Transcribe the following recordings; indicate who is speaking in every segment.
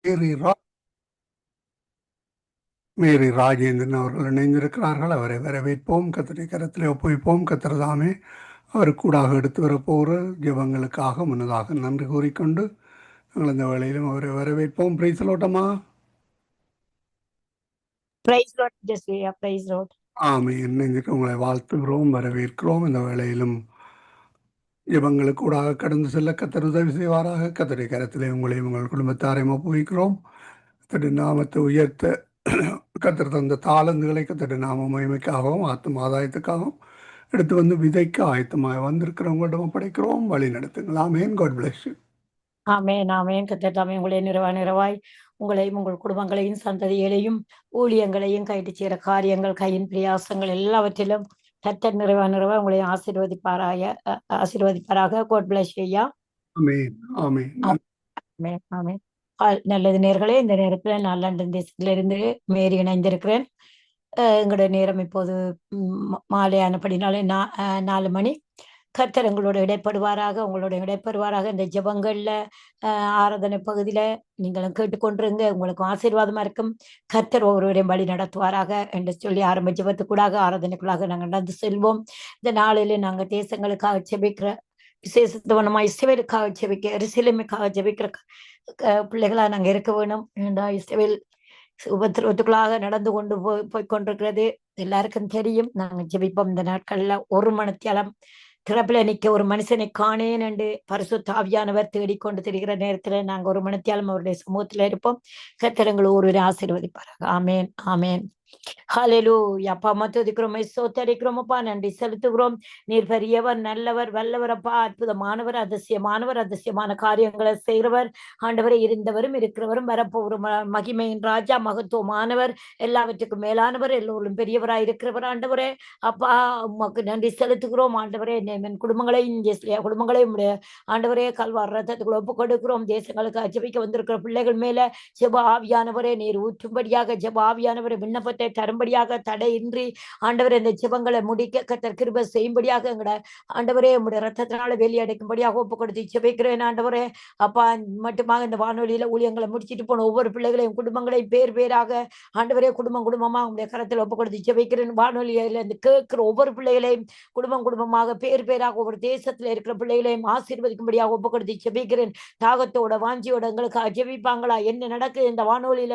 Speaker 1: மேரி மேரி ராஜேந்திரன் அவர்கள் இணைந்திருக்கிறார்கள். அவரை வரவேற்போம். கர்த்தருடைய கரத்திலே ஒப்புவிப்போம். கர்த்தர் தாமே அவருக்கூடாக எடுத்து வரப்போகிற ஜெபங்களுக்காக முன்னதாக நன்றி கூறிக்கொண்டு நாங்கள் இந்த வேளையிலும் அவரை வரவேற்போம். பிரைஸ் லோட்டமா.
Speaker 2: பிரைஸ் லார்ட் ஜெஸ்வியா, பிரைஸ் லார்ட்.
Speaker 1: ஆமென். இணைந்திருக்க உங்களை வாழ்த்துகிறோம், வரவேற்கிறோம். இந்த வேளையிலும் ஜெபங்களுக்கு கூடாக கடந்து செல்ல கர்த்தர் உதவி செய்வாராக. கர்த்தருடைய கரத்திலே உங்களையும் உங்கள் குடும்பத்தாரையும் ஒப்புவிக்கிறோம். கர்த்தருடைய நாமத்தை உயர்த்த கர்த்தர் தந்த தாளந்துகளை கர்த்தருடைய நாம மகிமைக்காகவும் ஆத்தும ஆதாயத்துக்காகவும் எடுத்து வந்து விதைக்க ஆயத்தமாக வந்திருக்கிறவங்கள்ட்ட ஒப்படைக்கிறோம். வழி நடத்துங்கள். Amen. God bless you.
Speaker 2: Amen, amen. கர்த்தர் தாமே உங்களை நிறைவாய் உங்களையும் உங்கள் குடும்பங்களையும் சந்ததிகளையும் ஊழியங்களையும் கைட்டு சேர காரியங்கள் கையின் பிரயாசங்கள் எல்லாவற்றிலும் கர்த்தர் நிறைவாய் உங்களை ஆசீர்வதிப்பாராக. காட் பிளஸ் யூ ஐயா.
Speaker 1: ஆமென். ஆமென்.
Speaker 2: ஆமென், ஆமென். நல்லது நேர்களே, இந்த நேரத்தில் நான் லண்டன் தேசத்திலிருந்து மேரி இணைந்திருக்கிறேன். எங்களுடைய நேரம் இப்போது மாலையானபடினாலே 4 மணி. கர்த்தர் எங்களோட இடைப்படுவாராக, உங்களோட இடைப்படுவாராக. இந்த ஜெபங்கள்ல ஆராதனை பகுதியில நீங்களும் கேட்டுக்கொண்டிருங்க, உங்களுக்கு ஆசீர்வாதமா இருக்கும். கர்த்தர் ஒவ்வொருவரையும் வழி நடத்துவாராக என்று சொல்லி ஆரம்ப ஜெபத்துக்கூடாக ஆராதனைக்குள்ளாக நாங்கள் நடந்து செல்வோம். இந்த நாளிலே நாங்கள் தேசங்களுக்காக ஜெபிக்கிற விசேஷத்துவனமா இஸ்ரவேலுக்காக ஜெபிக்க, எருசலேமுக்காக ஜெபிக்கிற பிள்ளைகளா நாங்க இருக்க வேணும். இஸ்ரவேல் உபத்திரவத்துக்குள்ளாக நடந்து கொண்டு போய் கொண்டிருக்கிறது எல்லாருக்கும் தெரியும். நாங்க ஜெபிப்போம். இந்த நாட்கள்ல ஒரு மணித்தியாலம் திறப்பில நிக்க ஒரு மனுஷனை காணேன் என்று பரிசுத்த ஆவியானவர் தேடிக்கொண்டு திரிகிற நேரத்துல நாங்க ஒரு மணித்தியாலம் அவருடைய சமூகத்துல இருப்போம். கர்த்தர் ஒரு ஆசீர்வதிப்பாராக. ஆமேன், ஆமேன். ஹல்லேலூயா. அப்பா துதிக்கிறோம், ஸ்தோத்தரிக்கிறோம் அப்பா, நன்றி செலுத்துகிறோம். நீர் பெரியவர், நல்லவர், வல்லவர் அப்பா, அற்புதமானவர், அதிசயமான காரியங்களை செய்கிறவர். ஆண்டவரை இருந்தவரும் இருக்கிறவரும் வரப்போவரும் மகிமையின் ராஜா, மகத்துவமானவர், எல்லாவற்றுக்கும் மேலானவர், எல்லோரும் பெரியவராய் இருக்கிறவர். ஆண்டவரே அப்பா, உமக்கு நன்றி செலுத்துகிறோம். ஆண்டவரே குடும்பங்களையும் ஆண்டவரே கல்வார் ரத்தத்துக்குள்ள ஒப்பு கொடுக்கிறோம். தேசங்களுக்கு ஜெபிக்க வந்திருக்கிற பிள்ளைகள் மேல ஜெப ஆவியானவரே நீர் ஊற்றும்படியாக, ஜெப ஆவியானவரை விண்ணப்பத்தை தரும்படியாக, தடையின்றி ஆண்டவரே இந்த ஜெபங்களை முடிக்க கர்த்தர் கிருபை செய்யும்படியாக எங்கட ஆண்டவரே உம்முடைய ரத்தத்தினால வேலி அடைக்கும்படியாக ஒப்பு கொடுத்து ஜெபிக்கிறேன். ஆண்டவரே அப்பா, மட்டுமாக இந்த வானொலியில ஊழியங்களை முடிச்சிட்டு போன ஒவ்வொரு பிள்ளைகளையும் குடும்பங்களையும் பேராக ஆண்டவரே குடும்பமா உங்களுடைய கரத்தில் ஒப்பு கொடுத்து ஜெபிக்கிறேன். வானொலியில இருந்து கேட்கிற ஒவ்வொரு பிள்ளைகளையும் குடும்பமாக பேராக ஒவ்வொரு தேசத்துல இருக்கிற பிள்ளைகளையும் ஆசீர்வதிக்கும்படியாக ஒப்பு கொடுத்து ஜெபிக்கிறேன். தாகத்தோட வாஞ்சியோட எங்களுக்கு ஜெபிப்பாங்களா, என்ன நடக்குது இந்த வானொலியில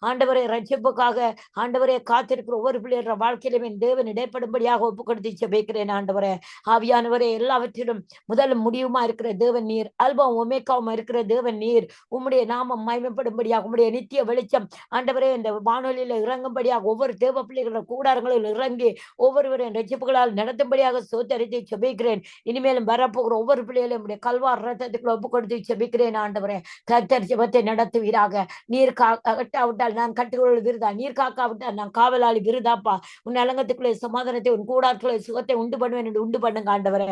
Speaker 2: ஆண்டவரே ரட்சிப்புக்காக ஆண்டவரே காத்திருக்கிற ஒவ்வொரு பிள்ளையோட வாழ்க்கையிலும் என் தேவன் இடைப்படும்படியாக ஒப்பு கொடுத்து ஜெபிக்கிறேன். ஆண்டவரே ஆவியானவரே எல்லாவற்றிலும் முதலும் முடிவுமா இருக்கிற தேவன் நீர், அல்பாவும் ஒமேகாவும் இருக்கிற தேவன் நீர். உம்முடைய நாமம் மகிமைப்படும்படியாக உம்முடைய நித்திய வெளிச்சம் ஆண்டவரே இந்த வானொலியில இறங்கும்படியாக ஒவ்வொரு தேவ பிள்ளைகளோட கூடாரங்களில் இறங்கி ஒவ்வொருவரின் ரட்சிப்புகளால் நடத்தும்படியாக சோத்தரித்து ஜெபிக்கிறேன். இனிமேலும் வரப்போகிற ஒவ்வொரு பிள்ளைகளையும் கல்வார் ரத்தத்துக்குள்ள ஒப்பு கொடுத்து ஜெபிக்கிறேன். ஆண்டவரே கர்த்தர் ஜெபத்தை நடத்துவீராக. நீர் கட்டாவிட்டால் நான் கட்டுக்கொள்ள விருதா, நீர் காக்காவிட்டால் நான் காவலாளி விருதாப்பா. உன் அலங்கத்துக்குள்ளே சமாதானத்தை, உன் கூடாரத்துக்குள்ளே சுகத்தை உண்டு பண்ணுவேன் என்று உண்டு பண்ணுங்க ஆண்டவரே.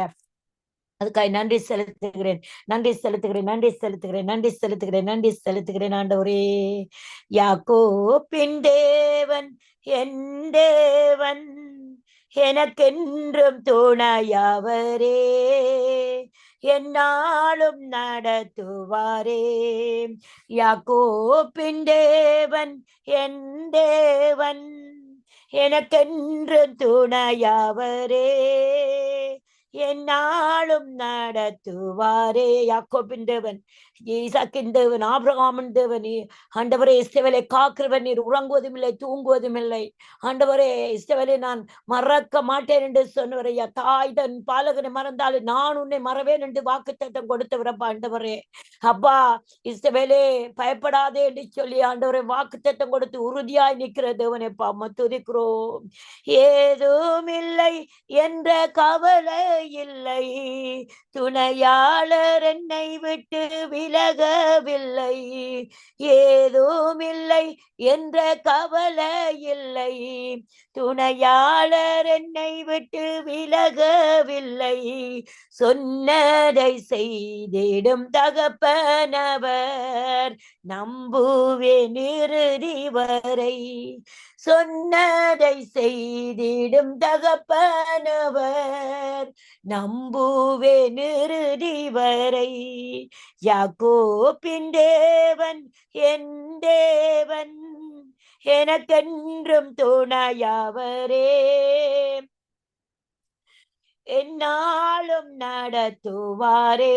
Speaker 2: அதுக்காக நன்றி செலுத்துகிறேன், நன்றி செலுத்துகிறேன், நன்றி செலுத்துகிறேன், நன்றி செலுத்துகிறேன், நன்றி செலுத்துகிறேன். ஆண்டவரே யாக்கோபின் தேவன் என் தேவன், எனக்கென்றும் துணையவரே, என்னாலும் நடத்துவாரே. யாக்கோபின் தேவன் என் தேவன், எனக்கென்று துணையவரே, என்னாலும் நடத்துவாரே. யாக்கோபின் தேவன், ஈசாக்கின் தேவன், ஆபிரகாமின் தேவன், ஆண்டவரே இஸ்ரவேலை காக்கிறவன் நீர். உறங்குவதும் இல்லை, தூங்குவதும் இல்லை. ஆண்டவரே இஸ்ரவேலை நான் மறக்க மாட்டேன் என்று சொன்னவரையா. தாய் தன் பாலகனை மறந்தாலும் நான் உன்னை மறவேன் என்று வாக்குத்தத்தம் கொடுத்தவரப்பா. ஆண்டவரே அப்பா, இஸ்ரவேலே பயப்படாதே என்று சொல்லி ஆண்டவரை வாக்குத்தத்தம் கொடுத்து உறுதியாய் நிற்கிற தேவனேப்பா, துதிக்கிறோம். ஏதும் இல்லை என்ற கவலை இல்லை, துணையாளர் என்னை விட்டு விலகவில்லை. ஏதும் இல்லை என்ற கவலை இல்லை, துணையாளர் என்னை விட்டு விலகவில்லை. சொன்னதை செய்திடும் தகப்பனவர், நம்புவேன் இறுதி வரை. சொன்னதை செய்திடும் தகப்பனவர், நம்புவேன் இறுதி வரை. யாக்கோபின் தேவன் என் தேவன், எனக்கென்றும் துணையவரே. என்னாலும் நடத்துவாரே.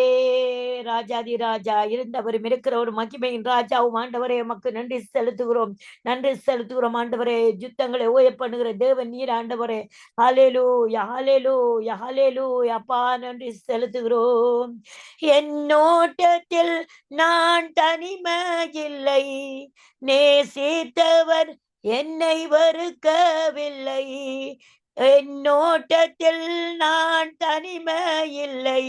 Speaker 2: ராஜாதி ராஜா இருந்தவரும் இருக்கிறவரும் மகிமையின் ராஜாவும் ஆண்டவரே எமக்கு நன்றி செலுத்துகிறோம். நன்றி செலுத்துகிறோம் ஆண்டவரே. யுத்தங்களை ஓய பண்ணுகிற தேவன் நீர் ஆண்டவரே. ஹalleluya ஹalleluya ஹalleluya. அப்பா நன்றி செலுத்துகிறோம். என்னோட்டத்தில் நான் தனிமையில்லை, நேசித்தவர் என்னை வெறுக்கவில்லை. என்னோட்டத்தில் நான் தனிமையில்லை,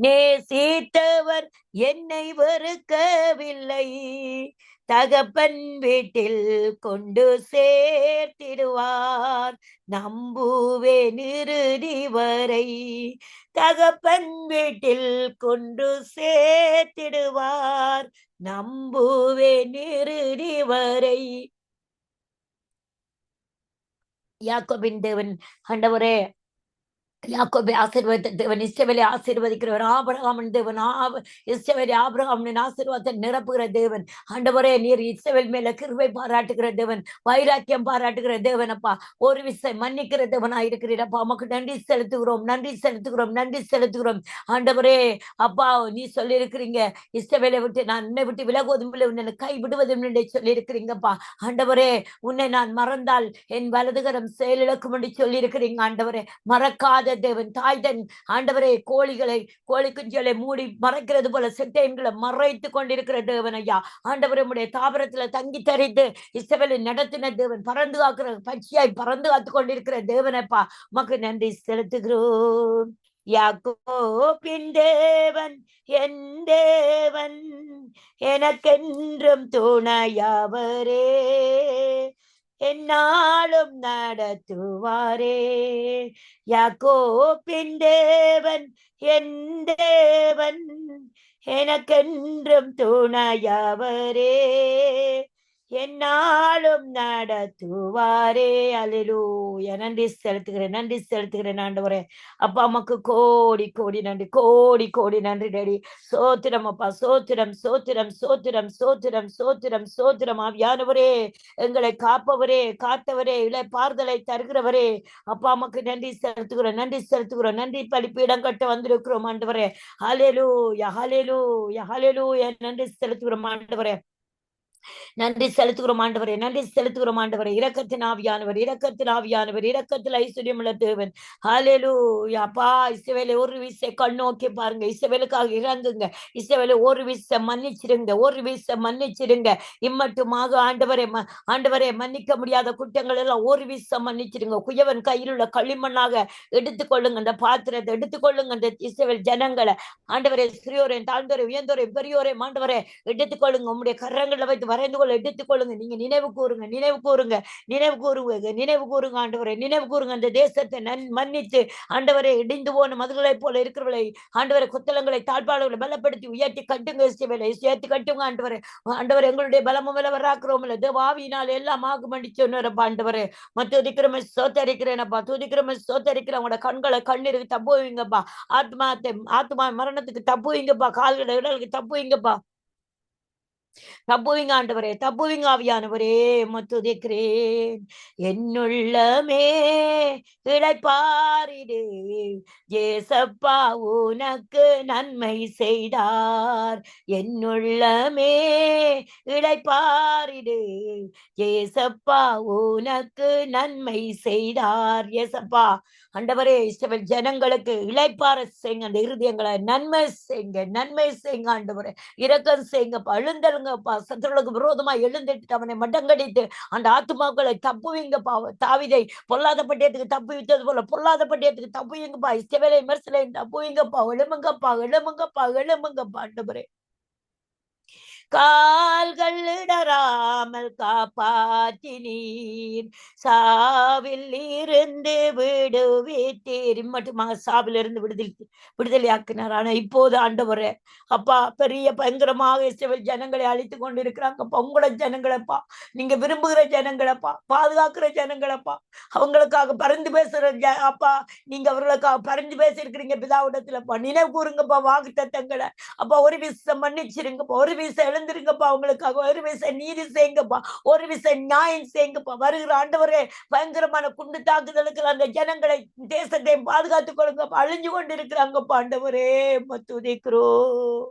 Speaker 2: நேசித்தவர் என்னை வெறுக்கவில்லை. தகப்பன் வீட்டில் கொண்டு சேர்த்திடுவார், நம்புவேன் இறுதி வரை. தகப்பன் வீட்டில் கொண்டு சேர்த்திடுவார், நம்புவேன் இறுதி வரை. யாக்கோபின் தேவன் ஆண்டவரே, யாக்கோபை ஆசீர்வதித்த தேவன், இஸ்ரவேலை ஆசீர்வதிக்கிறவர். ஆபிரகாமின் தேவன், இஸ்ரவேலை ஆபிரகாமின் ஆசீர்வாதத்தை நிரப்புகிற தேவன். ஆண்டவரே நீர் இஸ்ரவேல் மேல கிருபை பாராட்டுகிற தேவன், வைராக்கியம் பாராட்டுகிற தேவன். அப்பா ஒரு விசை மன்னிக்கிற தேவனா இருக்கிறீரப்பா. உமக்கு நன்றி செலுத்துகிறோம், நன்றி செலுத்துகிறோம், நன்றி செலுத்துகிறோம். ஆண்டவரே அப்பா, நீ சொல்லி இருக்கிறீங்க, இஸ்ரவேலை விட்டு நான் உன்னை விட்டு விலகுவதும் இல்லை, உன்னை கை விடுவதும் இல்லை சொல்லி இருக்கிறீங்கப்பா. ஆண்டவரே உன்னை நான் மறந்தால் என் வலதுகரம் செயலிழக்கும் என்று சொல்லி இருக்கிறீங்க. ஆண்டவரே மறக்காத தேவன், தாய்தன் ஆண்டவரே கோழி குஞ்சுகளை மூடி மறைக்கிறது போல செட்டைகளை மறைத்து கொண்டிருக்கிற தேவன் ஐயா. ஆண்டவரே உடைய தாபரத்துல தங்கி தரித்து இஸ்ரவேலை நடத்தின தேவன், பறந்து காக்கிற பட்சியாய் பறந்து காத்து கொண்டிருக்கிற தேவனப்பா, உமக்கு நன்றி செலுத்துகிறோம். யாக்கோபின் தேவன் என் தேவன், எனக்கென்றும் துணையவரே. என்னாலும் நடத்துவாரே. யாக்கோபின் தேவன் என் தேவன், எனக்கென்றும் துணையவரே. என்னாலும் நடத்துவாரே. அல்லேலூயா. நன்றி செலுத்துகிறேன், நன்றி செலுத்துகிறேன் ஆண்டவரே. அப்பா அம்மாக்கு கோடி கோடி நன்றி, கோடி கோடி நன்றி டேடி. சோத்திரம் அப்பா, சோத்திரம் சோத்திரம் சோத்திரம் சோத்திரம் சோத்திரம் சோத்திரம். ஆவியானவரே, எங்களை காப்பவரே, காத்தவரே, இளைப்பாறுதலை தருகிறவரே, அப்பா அம்மாக்கு நன்றி செலுத்துகிறோம், நன்றி செலுத்துகிறோம். நன்றி பலிப்பு இடம் கட்ட வந்திருக்கிறோம் ஆண்டவரே. ஹல்லேலூயா ஹல்லேலூயா ஹல்லேலூயா. நன்றி செலுத்துகிறோம் ஆண்டவரே, நன்றி செலுத்துகிறோம் ஆண்டவரே, நன்றி செலுத்துகிறோம் ஆண்டவரே. இரக்கத்தின் ஆவியானவர், இரக்கத்தின் ஆவியானவர், இரக்கத்தில் ஐஸ்வர்யம் உள்ள தேவன். ஹல்லேலூயா. அப்பா இஸ்ரவேலை ஒரு விசை கண்ணோக்கி பாருங்க, இஸ்ரவேலுக்காக இறங்குங்க, இஸ்ரவேலை ஒரு விசை மன்னிச்சிருங்க, ஒரு விசை மன்னிச்சிருங்க. இம்மட்டுமாக ஆண்டவரே, ஆண்டவரே மன்னிக்க முடியாத குற்றங்கள் எல்லாம் ஒரு விசை மன்னிச்சிருங்க. குயவன் கையில் உள்ள களிமண்ணாக எடுத்துக்கொள்ளுங்க அந்த பாத்திரத்தை, எடுத்துக்கொள்ளுங்க அந்த இஸ்ரவேல் ஜனங்களை. ஆண்டவரே சிறியோரே தாழ்ந்தோரே உயர்ந்தோரே பெரியோரே ஆண்டவரே எடுத்துக்கொள்ளுங்க, உங்களுடைய கரங்களை வைத்து வரைந்து கொள்ள எடுத்துக்கொள்ளுங்க. நீங்க நினைவு கூறுங்க, நினைவு கூறுங்க, நினைவு கூறுங்க, நினைவு கூறுங்க ஆண்டவரே, நினைவு கூறுங்க. அந்த தேசத்தை மன்னித்து ஆண்டவரை இடிந்து போன மதுகளை போல இருக்கிறவர்களை ஆண்டவரை குத்தலங்களை தாழ்பாடுகளை பலப்படுத்தி உயர்த்தி கட்டுங்க, உயர்த்தி கட்டுங்க ஆண்டவரே. ஆண்டவர் எங்களுடைய பலமும் வராக்கிறோம் இல்ல தேவாவினால் எல்லாம் ஆகும் அடி சொன்னாரப்பா ஆண்டவரே. துதிக்கிறமே சோத்தரிக்கிறேனப்பா, துதிக்கிறமே சோத்தரிக்கிறேன். உங்களோட கண்களை கண்ணீருக்கு தப்புவீங்கப்பா, ஆத்மா மரணத்துக்கு தப்புவீங்கப்பா, கால்களை இடலுக்கு தப்புவீங்கப்பா, தப்புவிங்க ஆண்டவரே, தப்புவிங்க ஆவியானவரே. துதிக்கிறேன். என்னுள்ளமே இளைப்பாரிடு, ஏசப்பா உனக்கு நன்மை செய்தார். என்னுள்ளமே இளைப்பாரிடு, ஏசப்பா உனக்கு நன்மை செய்தார். ஏசப்பா ஆண்டவரே இஸ்ரவேல் ஜனங்களுக்கு இளைப்பாற செய்யுங்க, அந்த இருதயங்களை நன்மை செய்யுங்க, நன்மை செய்யுங்க ஆண்டவரே. இரக்கம் செய்யுங்கப்பா, எழுந்தருங்கப்பா. சத்துருவுக்கு விரோதமா எழுந்துட்டு அவனை மட்டங்கடித்து அந்த ஆத்துமாக்களை தப்புவீங்கப்பா. தாவீதை பொல்லாத பட்டியத்துக்கு தப்பு வித்தது போல பொல்லாத பட்டியத்துக்கு தப்புவீங்கப்பா. இஸ்ரவேலை விமர்சலையும் தப்புவீங்கப்பா. எழுமுங்கப்பா, எழுமுங்கப்பா, எழுமுங்கப்பா ஆண்டவரே. கால்கள் இடராமல் விடாமல் காப்பாற்றினீர், சாவில் இருந்து விடுவித்தீர். மட்டுமாக சாவில் இருந்து விடுதலையாக்கினார். ஆனா இப்போது ஆண்டவரே அப்பா, பெரிய பயங்கரமாக இஸ்ரவேல் ஜனங்களை அழித்து கொண்டிருக்கிறாங்கப்பா. உங்களோட ஜனங்களப்பா, நீங்க விரும்புகிற ஜனங்களப்பா, பாதுகாக்கிற ஜனங்களப்பா, அவங்களுக்காக பரிந்து பேசுற அப்பா, நீங்க அவர்களுக்காக பரிந்து பேசியிருக்கிறீங்க பிதாவிடத்துலப்பா. நினைவு கூறுங்கப்பா வாக்கு தத்தங்களை அப்பா. ஒரு விசை மன்னிச்சிருங்கப்பா, ஒரு விசை எழுந்திருங்கப்பா, அவங்களுக்காக ஒரு விசை நீதி செய்யுங்கப்பா, ஒரு விசை நியாயம் செய்யுங்கப்பா. வருகிற ஆண்டவரே பயங்கரமான குண்டு தாக்குதலுக்கு அந்த ஜனங்களை தேசத்தை பாதுகாத்துக் கொள்ளுங்கப்பா. அழிஞ்சு கொண்டு இருக்கிறாங்கப்பா ஆண்டவரே, துதிக்கிறோம்.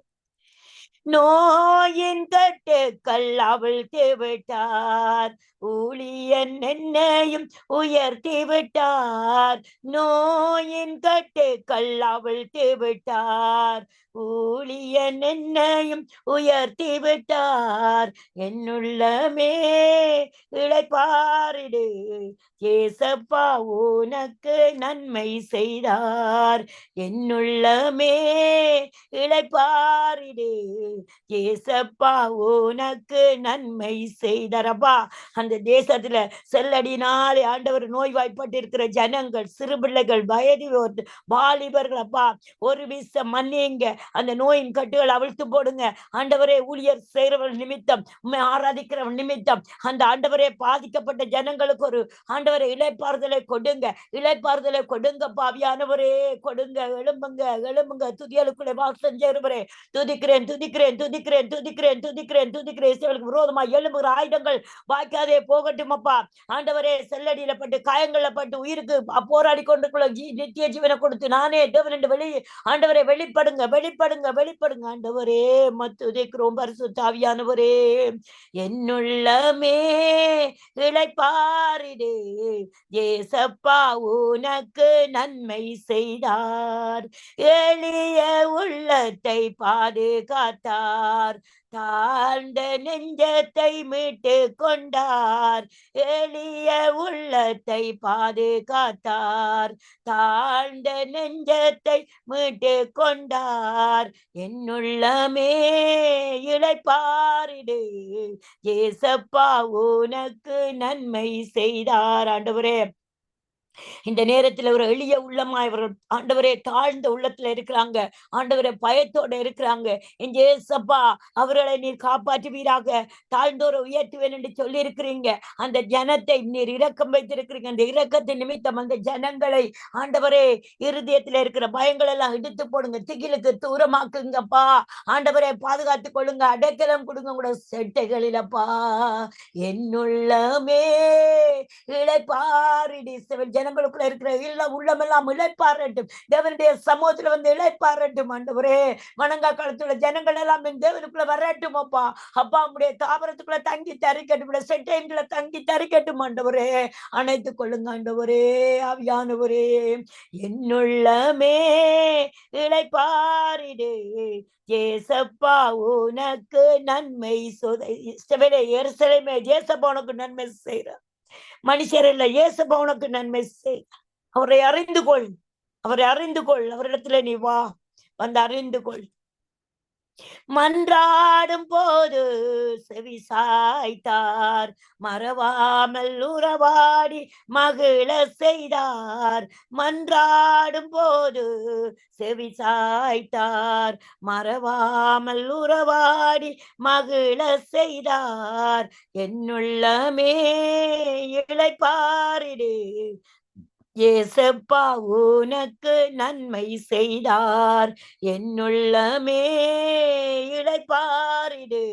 Speaker 2: நோயின் கட்டுக்கள் அவிழ்த்து விட்டார், ஊழியன் என்னையும் உயர்த்தி விட்டார். நோயின் கட்டுக்கள் அவிழ்த்து விட்டார், ஊழியன் என்னையும் உயர்த்தி விட்டார். என்னுள்ளமே இளைப்பாரிடு, ஏசப்பா உனக்கு நன்மை செய்தார். என்னுள்ளமே இளைப்பாரிடு, ஏசப்பா உனக்கு நன்மை செய்தாரப்பா. அந்த தேசத்துல செல்லடினாலே ஆண்டவர் நோய்வாய்ப்பட்டு இருக்கிற ஜனங்கள், சிறு பிள்ளைகள், வயது வாலிபர்கள் அப்பா, ஒரு வீச மன்னிங்க, அந்த நோயின் கட்டுகள் அவிழ்த்து போடுங்க ஆண்டவரே. ஊழியர் செய்கிறவர்கள் நிமித்தம், உண்மை ஆராதிக்கிறவன் நிமித்தம் அந்த ஆண்டவரே பாதிக்கப்பட்ட ஜனங்களுக்கு ஒரு ஆண்டவரை இளைப்பாறுதலை கொடுங்க, இளைப்பாறுதலை கொடுங்க பாவியானவரே, கொடுங்க. எழும்புங்க, எழும்புங்க, துதியலுக்குள்ளே வாசம் செய்கிறவரே, துதிக்கிறேன், துதிக்கிறேன், துதிக்கிறேன், துதிக்கிறேன், துதிக்கிறேன், துதிக்கிறேன். இஸ்ரவேலுக்கு விரோதமாக எழும்புகிற ஆயுதங்கள் வாய்க்காதே போகட்டும் அப்பா. ஆண்டவரே, செல்லடியில பட்டு காயங்கள்ல பட்டு உயிருக்கு போராடி கொண்டிருக்கிற நித்திய ஜீவனை கொடுத்து நானே தேவன் என்று ஆண்டவரே வெளிப்படுங்க, வெளிப்படுங்க, வெளிப்படுங்க ஆண்டவரே. துதிக்கிறோம் பரிசுத்த ஆவியானவரே. என்னுள்ளமே இளைப்பாரிடு, ஏசப்பா உனக்கு நன்மை செய்தார். எளிய உள்ளத்தை பாதுகாத்தார், தாழ்ந்த நெஞ்சத்தை மீட்டு கொண்டார். எளிய உள்ளத்தை பாதுகாத்தார், தாழ்ந்த நெஞ்சத்தை மீட்டு கொண்டார். என்னுள்ளமே இளைப்பாரிடு, ஏசப்பா உனக்கு நன்மை செய்தார். ஆண்டவரே, இந்த நேரத்தில் ஒரு எளிய உள்ளமாய் ஆண்டவரே தாழ்ந்த உள்ளத்துல இருக்கிறாங்க, ஆண்டவரே பயத்தோட இருக்கிறாங்க. எங்க ஏசப்பா அவர்களை நீர் காப்பாற்றுவீராக, தாழ்ந்தோரை உயர்த்துவேன் என்று சொல்லி இருக்கிறீங்க. அந்த ஜனத்தை நீர் இரக்கம் வைத்திருக்கிறீங்க. அந்த இரக்கத்தின் நிமித்தம் அந்த ஜனங்களை ஆண்டவரே இருதயத்துல இருக்கிற பயங்கள் எல்லாம் எடுத்து போடுங்க, திகிலுக்கு தூரமாக்குங்கப்பா. ஆண்டவரே பாதுகாத்துக் கொள்ளுங்க, அடைக்கலம் கொடுங்க கூட செட்டைகளிலப்பா. என்னுள்ளமே இளைப்பாரிடி, ஜனங்களுக்குள்ள இருக்கிற உள்ளமெல்லாம் இளைப்பாரட்டும். தேவனுடைய சமூகத்துல வந்து இளைப்பாரட்டும் ஆண்டவரே. வணங்கா காலத்துல ஜனங்கள் எல்லாம் தேவனுக்குள்ள வரட்டும் அப்பா. அப்பா உடைய தாவரத்துக்குள்ள தங்கி தரிக்கட்டும், செட்டைன்களை தங்கி தரிக்கட்டும் ஆண்டவரே. அணைத்துக் கொள்ளுங்க ஆண்டவரே, ஆவியானவரே. என்னுள்ளமே இளைப்பாரிடு, ஏசப்பா உனக்கு நன்மை எருசலேமே, ஏசப்பா உனக்கு நன்மை செய்யற மனுஷர் இல்ல, ஏசப்பா உனக்கு நன்மை செய். அவரை அறிந்து கொள், அவரை அறிந்து கொள். அவரிடத்துல நீ வா, வந்து அறிந்து கொள். மன்றாடும் போது செவி சாய்த்தார், மறவாமல் உறவாடி மகிழ செய்தார். மன்றாடும் போது செவி சாய்த்தார், மறவாமல் உறவாடி மகிழ செய்தார். என்னுள்ளமே இளைப்பாரிடு, ஏசப்பா உனக்கு நன்மை செய்தார். என்னுள்ளமே இளைப்பாரிடு,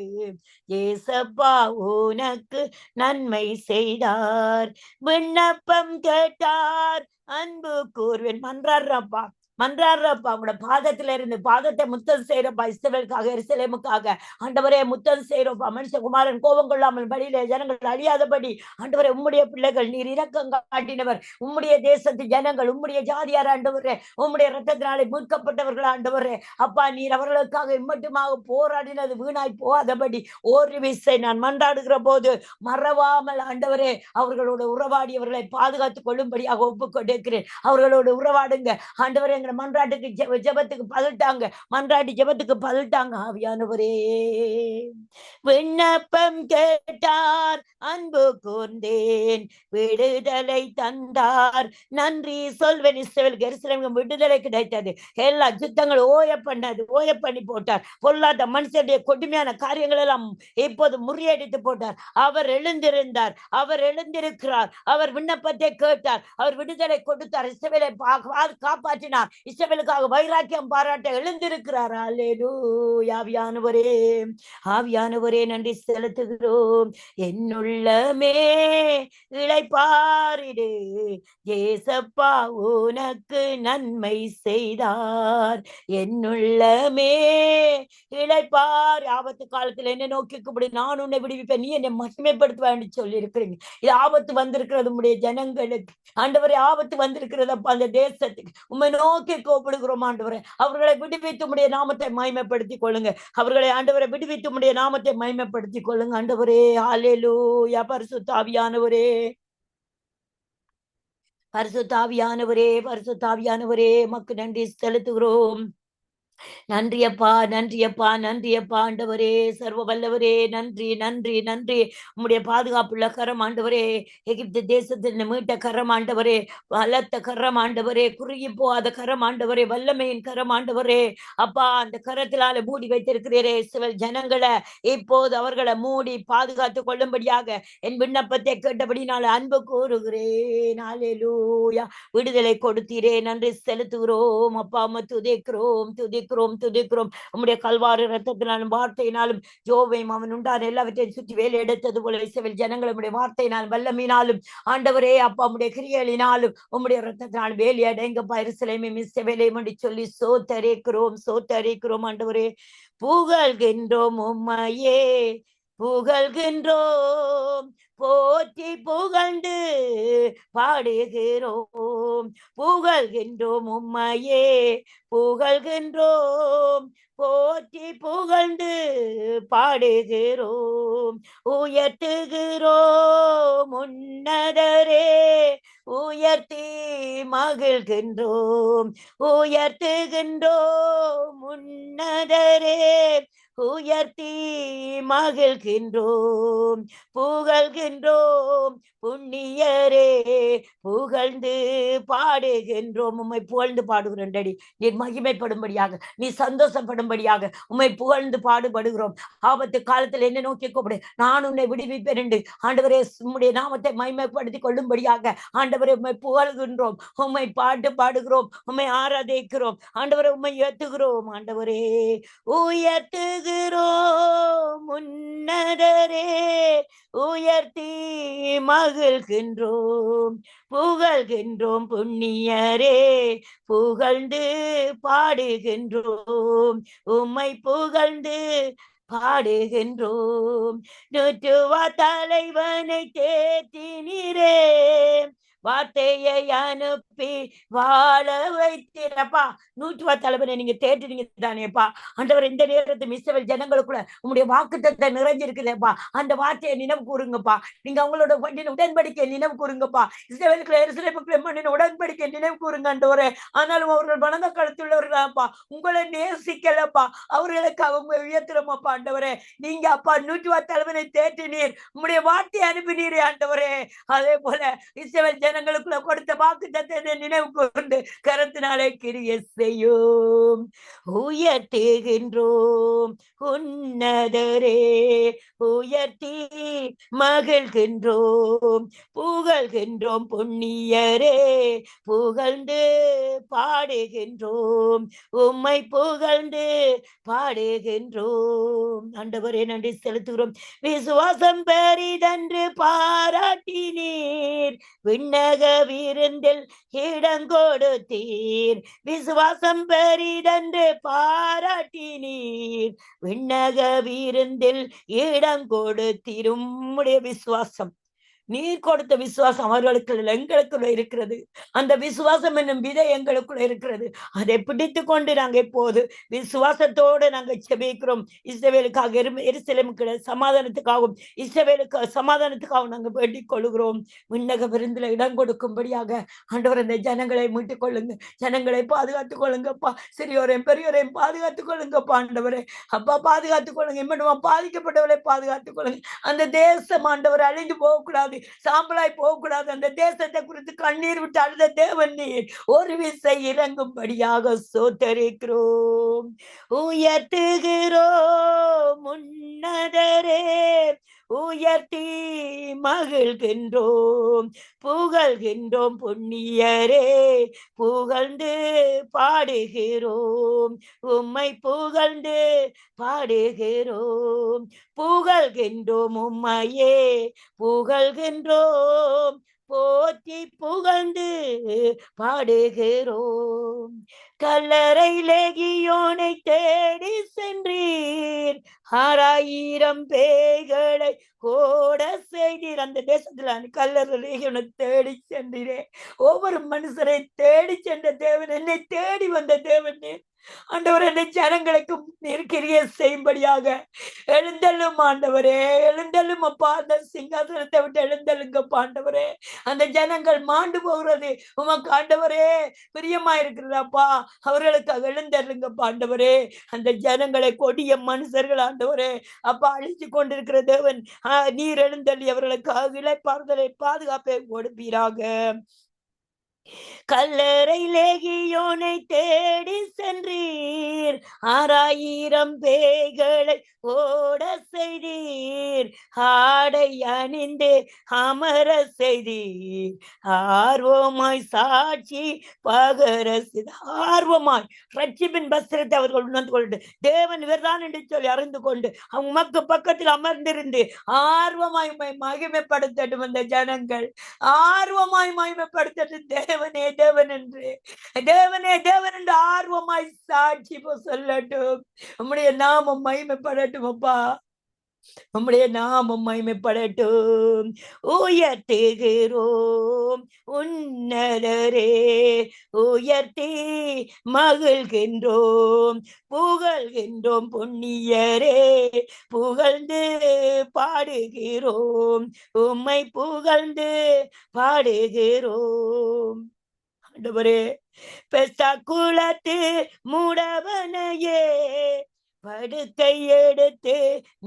Speaker 2: ஏசப்பா உனக்கு நன்மை செய்தார். விண்ணப்பம் கேட்டார், அன்பு கூர்வேன். மன்றாடுறப்பா, மன்றாடுறப்பா, உங்களோட பாதத்துல இருந்து பாதத்தை முத்தம் செய்யறப்பா. இஸ்ரவேலுக்காக, எருசலேமுக்காக ஆண்டவரே முத்தம் செய்யறப்பா. மனுஷகுமாரன் கோபம் கொள்ளாமல் வழியிலே ஜனங்கள் அழியாதபடி ஆண்டவரே உம்முடைய பிள்ளைகள் நீர் இரக்கம் காட்டினவர். உம்முடைய தேசத்து ஜனங்கள், உம்முடைய ஜாதியார் ஆண்டவரே, உம்முடைய ரத்தத்தினாலே மீட்கப்பட்டவர்கள் ஆண்டவரே. அப்பா, நீர் அவர்களுக்காக இம்மட்டுமாக போராடினது வீணாய் போகாதபடி ஒரு விசை நான் மன்றாடுகிற போது மறவாமல் ஆண்டவரே அவர்களோட உறவாடி அவர்களை பாதுகாத்துக் கொள்ளும்படியாக ஒப்புக்கொண்டிருக்கிறேன். அவர்களோடு உறவாடுங்க ஆண்டவரே. எங்களை எங்களை மன்றாட்டுக்கு ஜெபத்துக்கு பதில்ட்டாங்க, மன்றாட்டு ஜெபத்துக்கு பதில்ட்டாங்க. ஆவியானவரே, விண்ணப்பம் கேட்டார், அன்பு கூர்ந்தேன், விடுதலை தந்தார், நன்றி சொல்வேன். இஸ்ரவேல் எருசலேமுக்கு விடுதலை கிடைத்தது. எல்லா யுத்தங்களும் ஓய பண்ணி போட்டார். பொல்லாத மனுஷனுடைய கொடுமையான காரியங்கள் எல்லாம் இப்போது முறியடித்து போட்டார். அவர் எழுந்திருக்கிறார். அவர் விண்ணப்பத்தை கேட்டார். அவர் விடுதலை கொடுத்தார். இஸ்ரவேலை காப்பாற்றினார். இஸ்ரவேலுக்காக வைராக்கியம் பாராட்ட எழுந்திருக்கிறார். அல்லேலூயா. ஆவியானவரே நன்றி செலுத்துகிறோம். என்னுள்ளமே இளைப்பாரிடு, ஏசப்பா உனக்கு நன்மை செய்தார். என்னுள்ளமே இளைப்பார். ஆபத்து காலத்தில் என்ன நோக்கி கூப்பிடு, நான் உன்னை விடுவிப்பேன், நீ என்னை மகிமைப்படுத்துவேன் சொல்லி இருக்கிறீங்க. இது ஆபத்து வந்திருக்கிறது உம்முடைய ஜனங்களுக்கு. ஆண்டவரே, ஆபத்து வந்திருக்கிறது அப்ப அந்த தேசத்துக்கு. உம்மை நோக்கி கூப்பிடுகிறோம் ஆண்டவரே. அவர்களை விடுவித்து உம்முடைய நாமத்தை மகிமைப்படுத்திக் கொள்ளுங்க. அவர்களை ஆண்டவரை விடுவித்து உம்முடைய நாமத்தை மகிமைப்படுத்திக் கொள்ளுங்க ஆண்டவரே. அல்லேலூயா. பரிசுத்த ஆவியானவரே, பரிசுத்த ஆவியானவரே, பரிசுத்த ஆவியானவரே, உமக்கு நன்றி செலுத்துகிறோம். நன்றியப்பா, நன்றியப்பா, நன்றியப்பா ஆண்டவரே, சர்வ வல்லவரே, நன்றி நன்றி நன்றி. உம்முடைய பாதுகாப்புள்ள கரம் ஆண்டவரே, எகிப்து தேசத்தில் மீட்ட கரம் ஆண்டவரே, பலத்த கரம் ஆண்டவரே, குறுகி போகாத கரம் ஆண்டவரே, வல்லமையின் கரம் ஆண்டவரே. அப்பா, அந்த கரத்தினால மூடி வைத்திருக்கிறீரே சிவல் ஜனங்களை, இப்போது அவர்களை மூடி பாதுகாத்து கொள்ளும்படியாக என் விண்ணப்பத்தை கேட்டபடினால அன்பு கூறுகிறேன். அல்லேலூயா. விடுதலை கொடுத்தீரே, நன்றி செலுத்துகிறோம் அப்பா. துதிக்கிறோம் உம்முடைய கல்வாரி ரத்தத்தினாலும் வார்த்தையினாலும் ஜோவையும் அவன் உண்டான எல்லாவற்றையும் சுற்றி வேலை எடுத்தது போல இஸ்ரவேல் ஜனங்கள் உம்முடைய வார்த்தையினாலும் வல்லமையினாலும் ஆண்டவரே அப்பா உம்முடைய கிரியலினாலும் உம்முடைய ரத்தத்தினாலும் வேலி அடைங்கப்பா. எருசலேமையும் இஸ்ரவேலையும் என்று சொல்லி சோத்தரிக்கிறோம் ஆண்டவரே. புகழ்கின்றோம் உம்மையே, புகழ்கின்றோம், போற்றி புகழ்ந்து பாடுகிறோம். புகழ்கின்றோம் உம்மையே, புகழ்கின்றோம், போற்றி புகழ்ந்து பாடுகிறோம். உயர்த்துகிறோம் உன்னதரே, உயர்த்தி மகிழ்கின்றோம். உயர்த்துகின்றோம் உன்னதரே, உயர்த்தி மகிழ்கின்றோம். புகழ்கின்றோம் புண்ணியரே, புகழ்ந்து பாடுகின்றோம். உம்மை புகழ்ந்து பாடுகிறோம் டடி. நீர் மகிமைப்படும்படியாக, நீ சந்தோஷப்படும்படியாக உம்மை புகழ்ந்து பாடுபடுகிறோம். ஆபத்து காலத்தில் என்ன நோக்கி கூப்பிடு, நான் உன்னை விடுவிப்பேன் என்று ஆண்டவரே உம்முடைய நாமத்தை மகிமைப்படுத்தி கொள்ளும்படியாக ஆண்டவரை உம்மை புகழ்கின்றோம், உம்மை பாடுகிறோம், உம்மை ஆராதிக்கிறோம் ஆண்டவரை, உம்மை ஏத்துகிறோம் ஆண்டவரே. உயர்த்துகிறோம் உன்னதரே, உயர்த்தி மகிழ்கின்றோம். புகழ்கின்றோம் புண்ணியரே, புகழ்ந்து பாடுகின்றோம். உம்மை புகழ்ந்து பாடுகின்றோம். நூற்றுவா தலைவனை தேற்றினீரே, வார்த்தையை அனுப்பி வாழ வைத்திரப்பா. 100 தலைவனை நீங்க தேடுறீங்க தானேப்பா ஆண்டவர். இந்த நேரத்து இஸ்ரவேல் ஜனங்களுக்குள்ள உங்களுடைய வாக்குத்தத்தை நிறைஞ்சிருக்குதேப்பா. அந்த வார்த்தையை நினைவு கூறுங்கப்பா. நீங்க அவங்களோட பண்ணின உடன்படிக்கை நினைவு கூறுங்கப்பா. இஸ்ரவேலுக்குள்ள எருசலேமுக்குள்ள பண்ணின உடன்படிக்கை நினைவு கூறுங்க ஆண்டவரே. ஆனாலும் அவர்கள் வணங்க கழுத்துள்ளவர்களாப்பா, உங்களை நேசிக்கலப்பா, அவர்களுக்கு அவங்க உயர்த்துறமாப்பா ஆண்டவரே. நீங்க அப்பா 100 தலைவனை தேற்றினீர், உங்களுடைய வார்த்தையை அனுப்பினீரே ஆண்டவரே. அதே போல இஸ்ரவேல் ஜனங்களுக்குள்ள கொடுத்த வாக்குத்தத்தத்தை நினைவு கூர்ந்து கரத்தினாலே கிரியை செய்யும். உயர்த்துகின்றோம் உன்னதரே, உயர்த்தி மகிழ்கின்றோம். புகழ்கின்றோம் புண்ணியரே, புகழ்ந்து பாடுகின்றோம். உம்மை புகழ்ந்து பாடுகின்றோம். ஆண்டவரே நன்றி செலுத்துகிறோம். விசுவாசம் பெரிதென்று பாராட்டினீர், விண்ணக விருந்தில் இடங்கொடுத்தீர். விசுவாசம் பெரிதென்று பாராட்டினீர், விண்ணக விருந்தில் இடங்கொடுத்தீர். உம்முடைய விசுவாசம் நீர் கொடுத்த விசுவாசம் அவர்களுக்குள்ள எங்களுக்குள்ள இருக்கிறது. அந்த விசுவாசம் என்னும் விதை எங்களுக்குள்ள இருக்கிறது. அதை பிடித்து கொண்டு நாங்க இப்போது விசுவாசத்தோடு நாங்க செபிக்கிறோம். இஸ்ரவேலுக்காக எருசலேமுக்கு சமாதானத்துக்காகவும் இஸ்ரவேலுக்கு சமாதானத்துக்காகவும் நாங்க வேண்டிக் கொள்கிறோம். விண்ணக விருந்துல இடம் கொடுக்கும்படியாக ஆண்டவர் இந்த ஜனங்களை மீட்டுக் கொள்ளுங்க, ஜனங்களை பாதுகாத்துக் கொள்ளுங்கப்பா. சிறியோரையும் பெரியோரையும் பாதுகாத்துக் கொள்ளுங்கப்பா ஆண்டவரே. அப்பா பாதுகாத்துக் கொள்ளுங்க. இம்மட்டுமா பாதிக்கப்பட்டவரை பாதுகாத்துக் கொள்ளுங்க. அந்த தேசம் ஆண்டவர் அழிந்து போகக்கூடாது, சாம்பலாய் போகக்கூடாது. அந்த தேசத்தை குறித்து கண்ணீர் விட்டு அழுத தேவன் நீர் ஒரு விசை இறங்கும்படியாக சோத்தரிக்கிறோம், உயர்த்துகிறோம் உன்னதரே, உயர்த்தி மகிழ்கின்றோம், புகழ்கின்றோம் புண்ணியரே, புகழ்ந்து பாடுகிறோம், உம்மை புகழ்ந்து பாடுகிறோம், புகழ்கின்றோம் உம்மையே புகழ்கின்றோம், போற்றி புகழ்ந்து பாடுகிறோம். கல்லறை லேகியோனை தேடி சென்றீர், 6000 பேய்களை ஓட செய்தீர். அந்த தேசத்துல கல்லறை லேகியோனை தேடி சென்றீரே. ஒவ்வொரு மனுஷரை தேடி சென்ற தேவன், என்னை தேடி வந்த தேவன் ஆண்டவர், என்னை ஜனங்களுக்கு கிரியை செய்யும்படியாக எழுந்தள்ளும் ஆண்டவரே, எழுந்தள்ளும் அப்பா. அந்த சிங்காசனத்தை விட்டு எழுந்தள்ளுங்கப்பா ஆண்டவரே. அந்த ஜனங்கள் மாண்டு போகிறது உமக்கு ஆண்டவரே பிரியமா இருக்கிறதாப்பா. அவர்களுக்காக எழுந்தள்ளுங்கப்பா ஆண்டவரே. அந்த ஜனங்களை கொடிய மனுஷர்கள் ஆண்டவரே அப்பா அழிச்சு கொண்டிருக்கிற தேவன், நீர் எழுந்தள்ளி அவர்களுக்காக இளைப்பாறுதலை பாதுகாப்பை கொடுப்பீராக. கல்லறை லேகியோனை தேடி சென்றீர், 6000 பேய்களை ஓட செய்தீர், ஆடை அணிந்து அமர செய்தீர், ஆர்வமாய் சாட்சி பகர ஆர்வமாய் ரட்சிப்பின் வஸ்திரத்தை அவர்கள் உணர்ந்து கொண்டு தேவன் இவர்தான் என்று சொல்லி அறிந்து கொண்டு உமக்கு பக்கத்தில் அமர்ந்திருந்து ஆர்வமாய் மகிமைப்படுத்தட்டும். அந்த ஜனங்கள் ஆர்வமாய் மகிமைப்படுத்தட்டும். தேவனே தேவன் என்று, தேவனே தேவன் என்று ஆர்வமாய் சாட்சி சொல்லட்டும். உம்முடைய நாமம் மகிமைப்படட்டும் அப்பா, உம்முடைய நாமம் மகிமைப்படட்டும். உயர்த்துகிறோம் உன்னதரே, உயர்த்தி மகிழ்கின்றோம், புகழ்கின்றோம் புண்ணியரே, புகழ்ந்து பாடுகிறோம், உம்மை புகழ்ந்து பாடுகிறோம். ஆண்டவரே, பெஸ்தா குலத்து மூடவனையே படுக்கை எடுத்து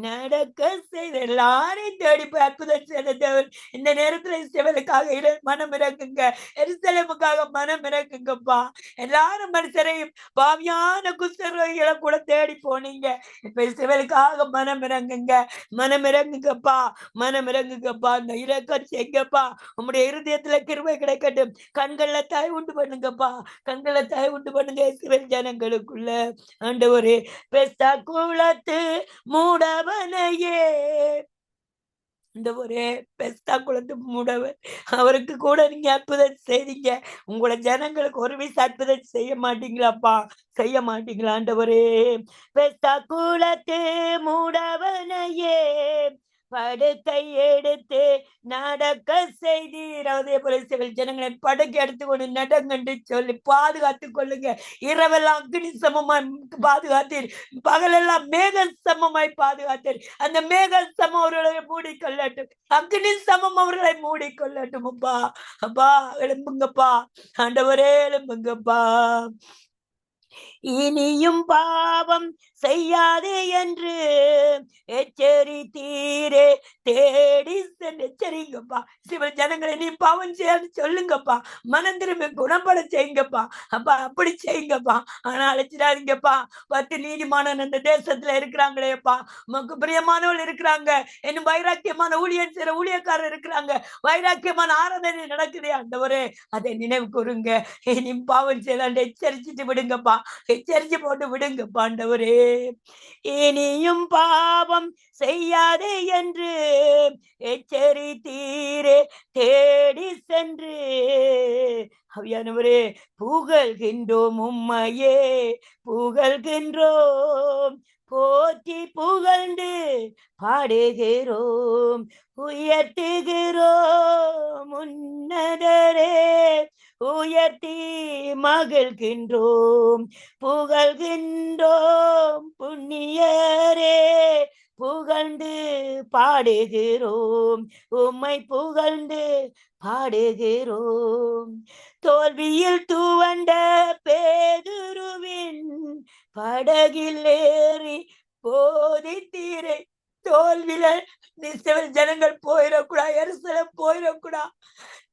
Speaker 2: நடக்க செய்த எல்லாரையும் தேடி அற்புதம் செய்த தேவன் இந்த நேரத்துல இஸ்ரவேலுக்காக மனம் இறக்குங்க, எருசலேமுக்காக மனம் இறக்குங்கப்பா. எல்லாரும் மனுஷரையும் பாவியான குஷ்டரோகிகளை கூட தேடி போனீங்க. இப்ப இஸ்ரவேலுக்காக மனம் இறங்குங்க, மனம் இறங்குங்கப்பா, மனம் இறங்குங்கப்பா. அந்த இறக்கம் செய்யுங்கப்பா. உங்களுடைய இருதயத்துல கிருபை கிடைக்கட்டும். கண்கள்ல தாய் உண்டு பண்ணுங்கப்பா, கண்கள்ல தாய் உண்டு பண்ணுங்க இஸ்ரவேல் ஜனங்களுக்குள்ள. ஆண்டவரே, பெஸ்தா குலத்து மூடவனையே, இந்த ஒரே பெஸ்தா குலத்து மூடவன், அவருக்கு கூட நீங்க அற்புதம் செய்தீங்க. உங்களை ஜனங்களுக்கு ஒரு வீச அற்புதம் செய்ய மாட்டீங்களாப்பா, செய்ய மாட்டீங்களா ஆண்டவரே? பெஸ்தா குலத்து மூடவனையே படுக்கை எடுத்து நடக்க செய்தீர். அதே போல சிவில் ஜனங்களை படுக்கை எடுத்துக்கொண்டு நடங்கன்று சொல்லி பாதுகாத்துக் கொள்ளுங்க. இரவெல்லாம் அக்னி சமமாய் பாதுகாத்தீர், பகலெல்லாம் மேக சமமாய் பாதுகாத்தீர். அந்த மேக சமம் அவர்களை மூடிக்கொள்ளட்டும், அக்னி சமம் அவர்களை மூடிக்கொள்ளட்டும். அப்பா அப்பா எழும்புங்கப்பா ஆண்டவரே, எழும்புங்கப்பா. இனியும் பாவம் செய்யாதே என்று எச்சரித்தீரே, தேடி சென்று எச்சரிங்கப்பா. சிவன் ஜனங்களை நீ பாவம் செய்யாது சொல்லுங்கப்பா, மனம் திரும்பி குணப்பட செய்யுங்கப்பா. அப்பா அப்படி செய்யுங்கப்பா. ஆனா அழைச்சிடாதீங்கப்பா. 10 நீதிமானன் அந்த தேசத்துல இருக்கிறாங்களேப்பா, உமக்கு பிரியமானவள் இருக்கிறாங்க, இன்னும் வைராக்கியமான ஊழியன் செய்ற ஊழியக்காரர் இருக்கிறாங்க, வைராக்கியமான ஆராதனை நடக்குதே ஆண்டவரே, அதை நினைவு கூறுங்க. இனி பாவம் செய்யலாம் எச்சரிச்சுட்டு விடுங்கப்பா, எச்சரிச்சு போட்டு விடுங்கப்பா ஆண்டவரே. இனியும் பாவம் செய்யாதே என்று எச்சரித்தீரே, தேடி சென்று ஆவியானவரே புகழ்கின்றோம் உம்மையே, புகழ்கின்றோம், போற்றி புகழ்ந்து பாடுகிறோம், உயர்த்துகிறோம் உன்னதரே, உயர்த்தி மகிழ்கின்றோம், புகழ்கின்றோம் புண்ணியரே, புகழ்ந்து பாடுகிறோம், உம்மை புகழ்ந்து பாடுகிறோம். தோல்வியில் துவண்ட பேதுருவின் படகில் ஏறி போதித்தீரை. தோல்வியில ஜனங்கள் போயிடக்கூடா, எருசலேம் போயிடக்கூடா.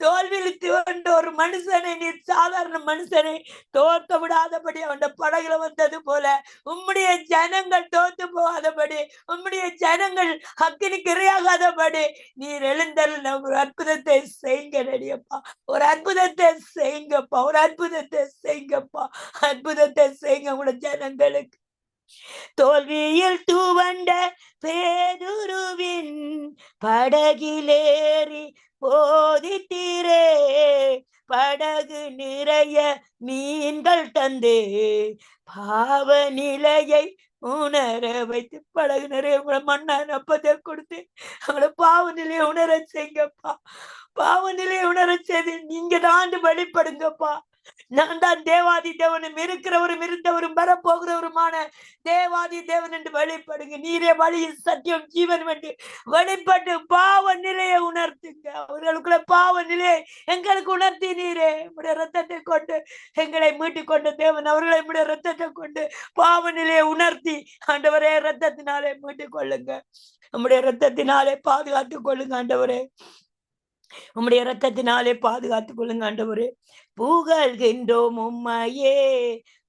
Speaker 2: தோல்வியில் துவண்ட ஒரு மனுஷனை, நீ சாதாரண மனுஷனை தோற்க விடாதபடி அவன் படகுல வந்தது போல உம்முடைய ஜனங்கள் தோத்து போகாதபடி, உம்முடைய ஜனங்கள் அக்கினிக்கு இரையாகாதபடி நீர் எழுந்தருள் ஒரு அற்புதத்தை செய்யுங்க நடிகப்பா, ஒரு அற்புதத்தை செய்யுங்கப்பா, ஒரு அற்புதத்தை செய்யுங்கப்பா, அற்புதத்தை செய்யுங்க உங்களோட ஜனங்களுக்கு. தோல்வியில் துவண்ட பேதுருவின் படகிலேறி போதித்தீரே, படகு நிறைய மீன்கள் தந்து பாவ நிலையை உணர வைத்து, படகு நிறைய மண்ணான அப்பதை கொடுத்து அவங்கள பாவ நிலையை உணர செய்யுங்கப்பா, பாவ நிலையை உணர செய்து நீங்க தான் வெளிப்படுங்கப்பா. நான் தான் தேவாதி தேவனும் இருக்கிறவரும் இருந்தவரும் வரப்போகிறவருமான தேவாதி தேவன் என்று வெளிப்படுங்க. நீரே வழி சத்தியம் ஜீவன் என்று வெளிப்பட்டு பாவ நிலையை உணர்த்துங்க. அவர்களுக்குள்ள பாவ நிலையை எங்களுக்கு உணர்த்தி நீரே உடைய ரத்தத்தை கொண்டு எங்களை மீட்டு கொண்ட தேவன் அவர்களை உடைய ரத்தத்தை கொண்டு பாவ நிலையை உணர்த்தி ஆண்டவரே ரத்தத்தினாலே மீட்டுக் கொள்ளுங்க. நம்முடைய ரத்தத்தினாலே பாதுகாத்துக் கொள்ளுங்க ஆண்டவரே, உம்முடைய ரத்தத்தினாலே பாதுகாத்துக் கொள்ளுங்க ஆண்டவரே. புகழ்கின்றோம் உம்மையே,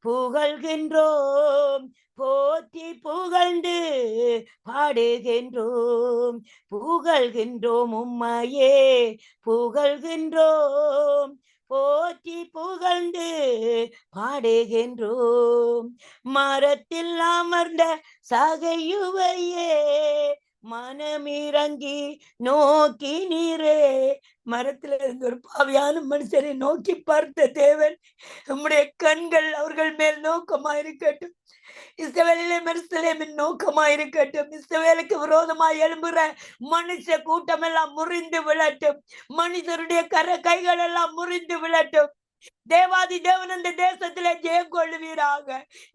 Speaker 2: புகழ்கின்றோம், போற்றி புகழ்ந்து பாடுகின்றோம், புகழ்கின்றோம் உம்மையே, புகழ்கின்றோம், போற்றி புகழ்ந்து பாடுகின்றோம். மரத்தில் அமர்ந்த சகையுவையே மனமிறங்கி நோக்கி நீரே. மரத்துல இருந்து ஒரு பாவியான மனுஷரை நோக்கி பார்த்த தேவன், நம்முடைய கண்கள் அவர்கள் மேல் நோக்கமாயிருக்கட்டும். இஸ்ரவேலிலே எருசலேமின் நோக்கமாயிருக்கட்டும். இஸ்ரவேலுக்கு விரோதமாய் எழும்புற மனுஷ கூட்டம் எல்லாம் முறிந்து விழட்டும். மனிதருடைய கைகள் எல்லாம் முறிந்து விழட்டும். தேவாதி தேவன் அந்த தேசத்திலே ஜெயம் கொள்ளுவீராக.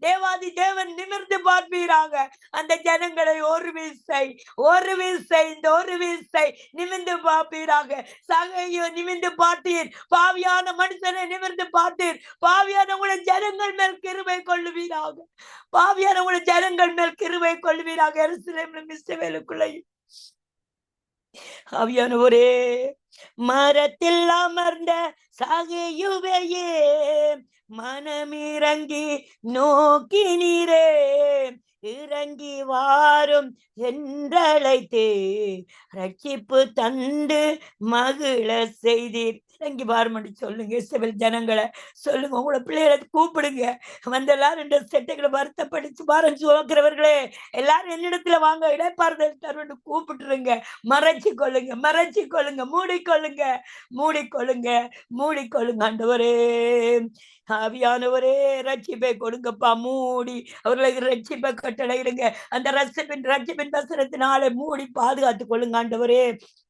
Speaker 2: தேவாதி தேவன் நிமிர்ந்து பார்ப்பீராக. அந்த ஜனங்களை ஒரு வீசை இந்த ஒரு வீசை நிமிர்ந்து பார்ப்பீராக. சகையோ நிமிர்ந்து பார்த்தீர், பாவியான மனுஷனை நிமிர்ந்து பார்த்தீர். பாவியான உங்களை ஜனங்கள் மேல் கிருபை கொள்ளுவீராக. பாவியான உங்களை ஜனங்கள் மேல் கிருபை கொள்ளுவீராக. எருசலேமிலும் இஸ்ரவேலுக்குள்ளேயும் ஆவியானவரே, மரத்தில் அமர்ந்த சகையுவையே மனமிறங்கி நோக்கி நீரே, இறங்கி வாரும் என்றழைத்து ரட்சிப்பு தந்து மகிழ செய்தீர். இறங்கி வாரும் சொல்லுங்க. இஸ்ரவேல் ஜனங்களை சொல்லுங்க, உங்களை பிள்ளைகளை கூப்பிடுங்க. வந்து எல்லாரும் இந்த செட்டைகளை வருத்தப்படிச்சு வாரம் சுமக்கிறவர்களே எல்லாரும் என்னிடத்துல வாங்க, இடைப்பாறுதல் தருவன்னு கூப்பிட்டுருங்க. மறைச்சு கொள்ளுங்க, மறைச்சு கொள்ளுங்க, மூடிக்கொள்ளுங்க, மூடிக்கொள்ளுங்க, மூடிக்கொள்ளுங்க. ஆண்டவரே, ஆவியானவரே, ரட்சிப்பை கொடுங்கப்பா. மூடி அவர்களுக்கு ரட்சிப்பை கட்டளையிடுங்க. அந்த ரட்சிப்பின் வசனத்தினாலே மூடி பாதுகாத்துக் கொள்ளுங்க ஆண்டவரே.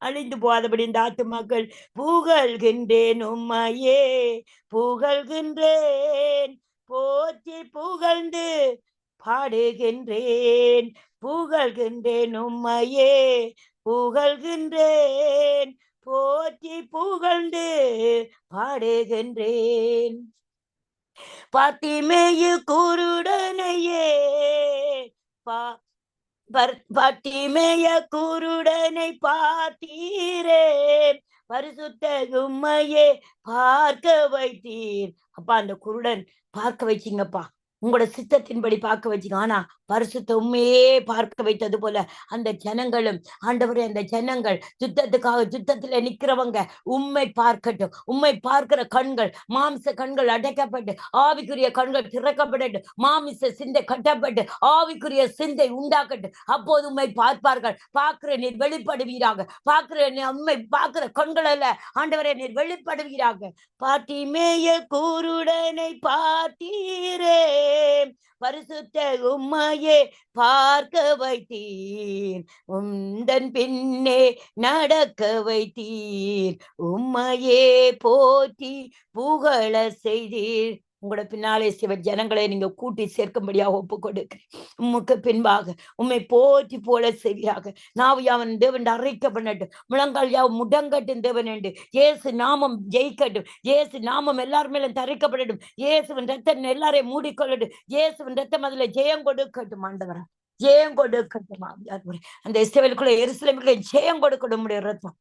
Speaker 2: அழிந்து போகாதபடி இந்த ஆத்துமாக்கள் புகழ்கின்றேன் உம்மையே, புகழ்கின்றேன், போற்றி புகழ்ந்து பாடுகின்றேன், புகழ்கின்றேன் உம்மையே, புகழ்கின்றேன், போற்றி புகழ்ந்து பாடுகின்றேன். பாத்திமேயு குருடனையே பாத்திமேய குருடனை பார்த்தீரே, பரிசுத்த உம்மையே பார்க்க வைத்தீர். அப்பா, அந்த குருடன் பார்க்க வச்சிங்கப்பா, உங்களோட சித்தத்தின்படி பார்க்க வச்சிங்க. ஆனா பரிசுத்த உண்மையே பார்க்க வைத்தது போல அந்த ஜனங்களும் ஆண்டவரே, அந்த ஜனங்கள் யுத்தத்துல நிக்கிறவங்க உண்மை பார்க்கட்டும். உண்மை பார்க்கிற கண்கள், மாமிச கண்கள் அடைக்கப்பட்டு ஆவிக்குரிய கண்கள் திறக்கப்பட்டு, மாமிச சிந்தை கட்டப்பட்டு ஆவிக்குரிய சிந்தை உண்டாக்கட்டும். அப்போது உண்மை பார்ப்பார்கள். பார்க்கிற நீர் வெளிப்படுவீராக. பார்க்கிற உண்மை பார்க்கிற கண்கள் அல்ல ஆண்டவரே, நீர் வெளிப்படுவீராக. பாட்டிமேய குருடனை பார்த்தீரே, பரிசுத்த உம்மையே பார்க்க வைத்தீர், உந்தன் பின்னே நடக்க வைத்தீர், உம்மையே போற்றி புகழ செய்தீர். உங்களோட பின்னாலே சிவ ஜனங்களை நீங்க கூட்டி சேர்க்கும்படியாக ஒப்பு கொடுக்கிறேன். உமக்கு பின்பாக உம்மை போற்றி போல செய்வீராக. நாவு யாவன் தேவன் அரைக்கப்படட்டும், முழங்கால் யாவும் முடங்கட்டும் தேவன் என்று. இயேசு நாமம் ஜெயிக்கட்டும், இயேசு நாமம் எல்லார் மேலும் தரைக்கப்படட்டும், இயேசுவின் ரத்தம் எல்லாரையும் மூடிக்கொள்ளட்டும், இயேசுவின் ரத்தம் அதுல ஜெயம் கொடுக்கட்டும். ஆண்டவரா ஜெயம் கொடுக்கட்டும். அந்த இஸ்ரவேலுக்குள்ள எருசலேமுக்குள்ள ஜெயம் கொடுக்கட்டும் உம்முடைய ரத்தம்.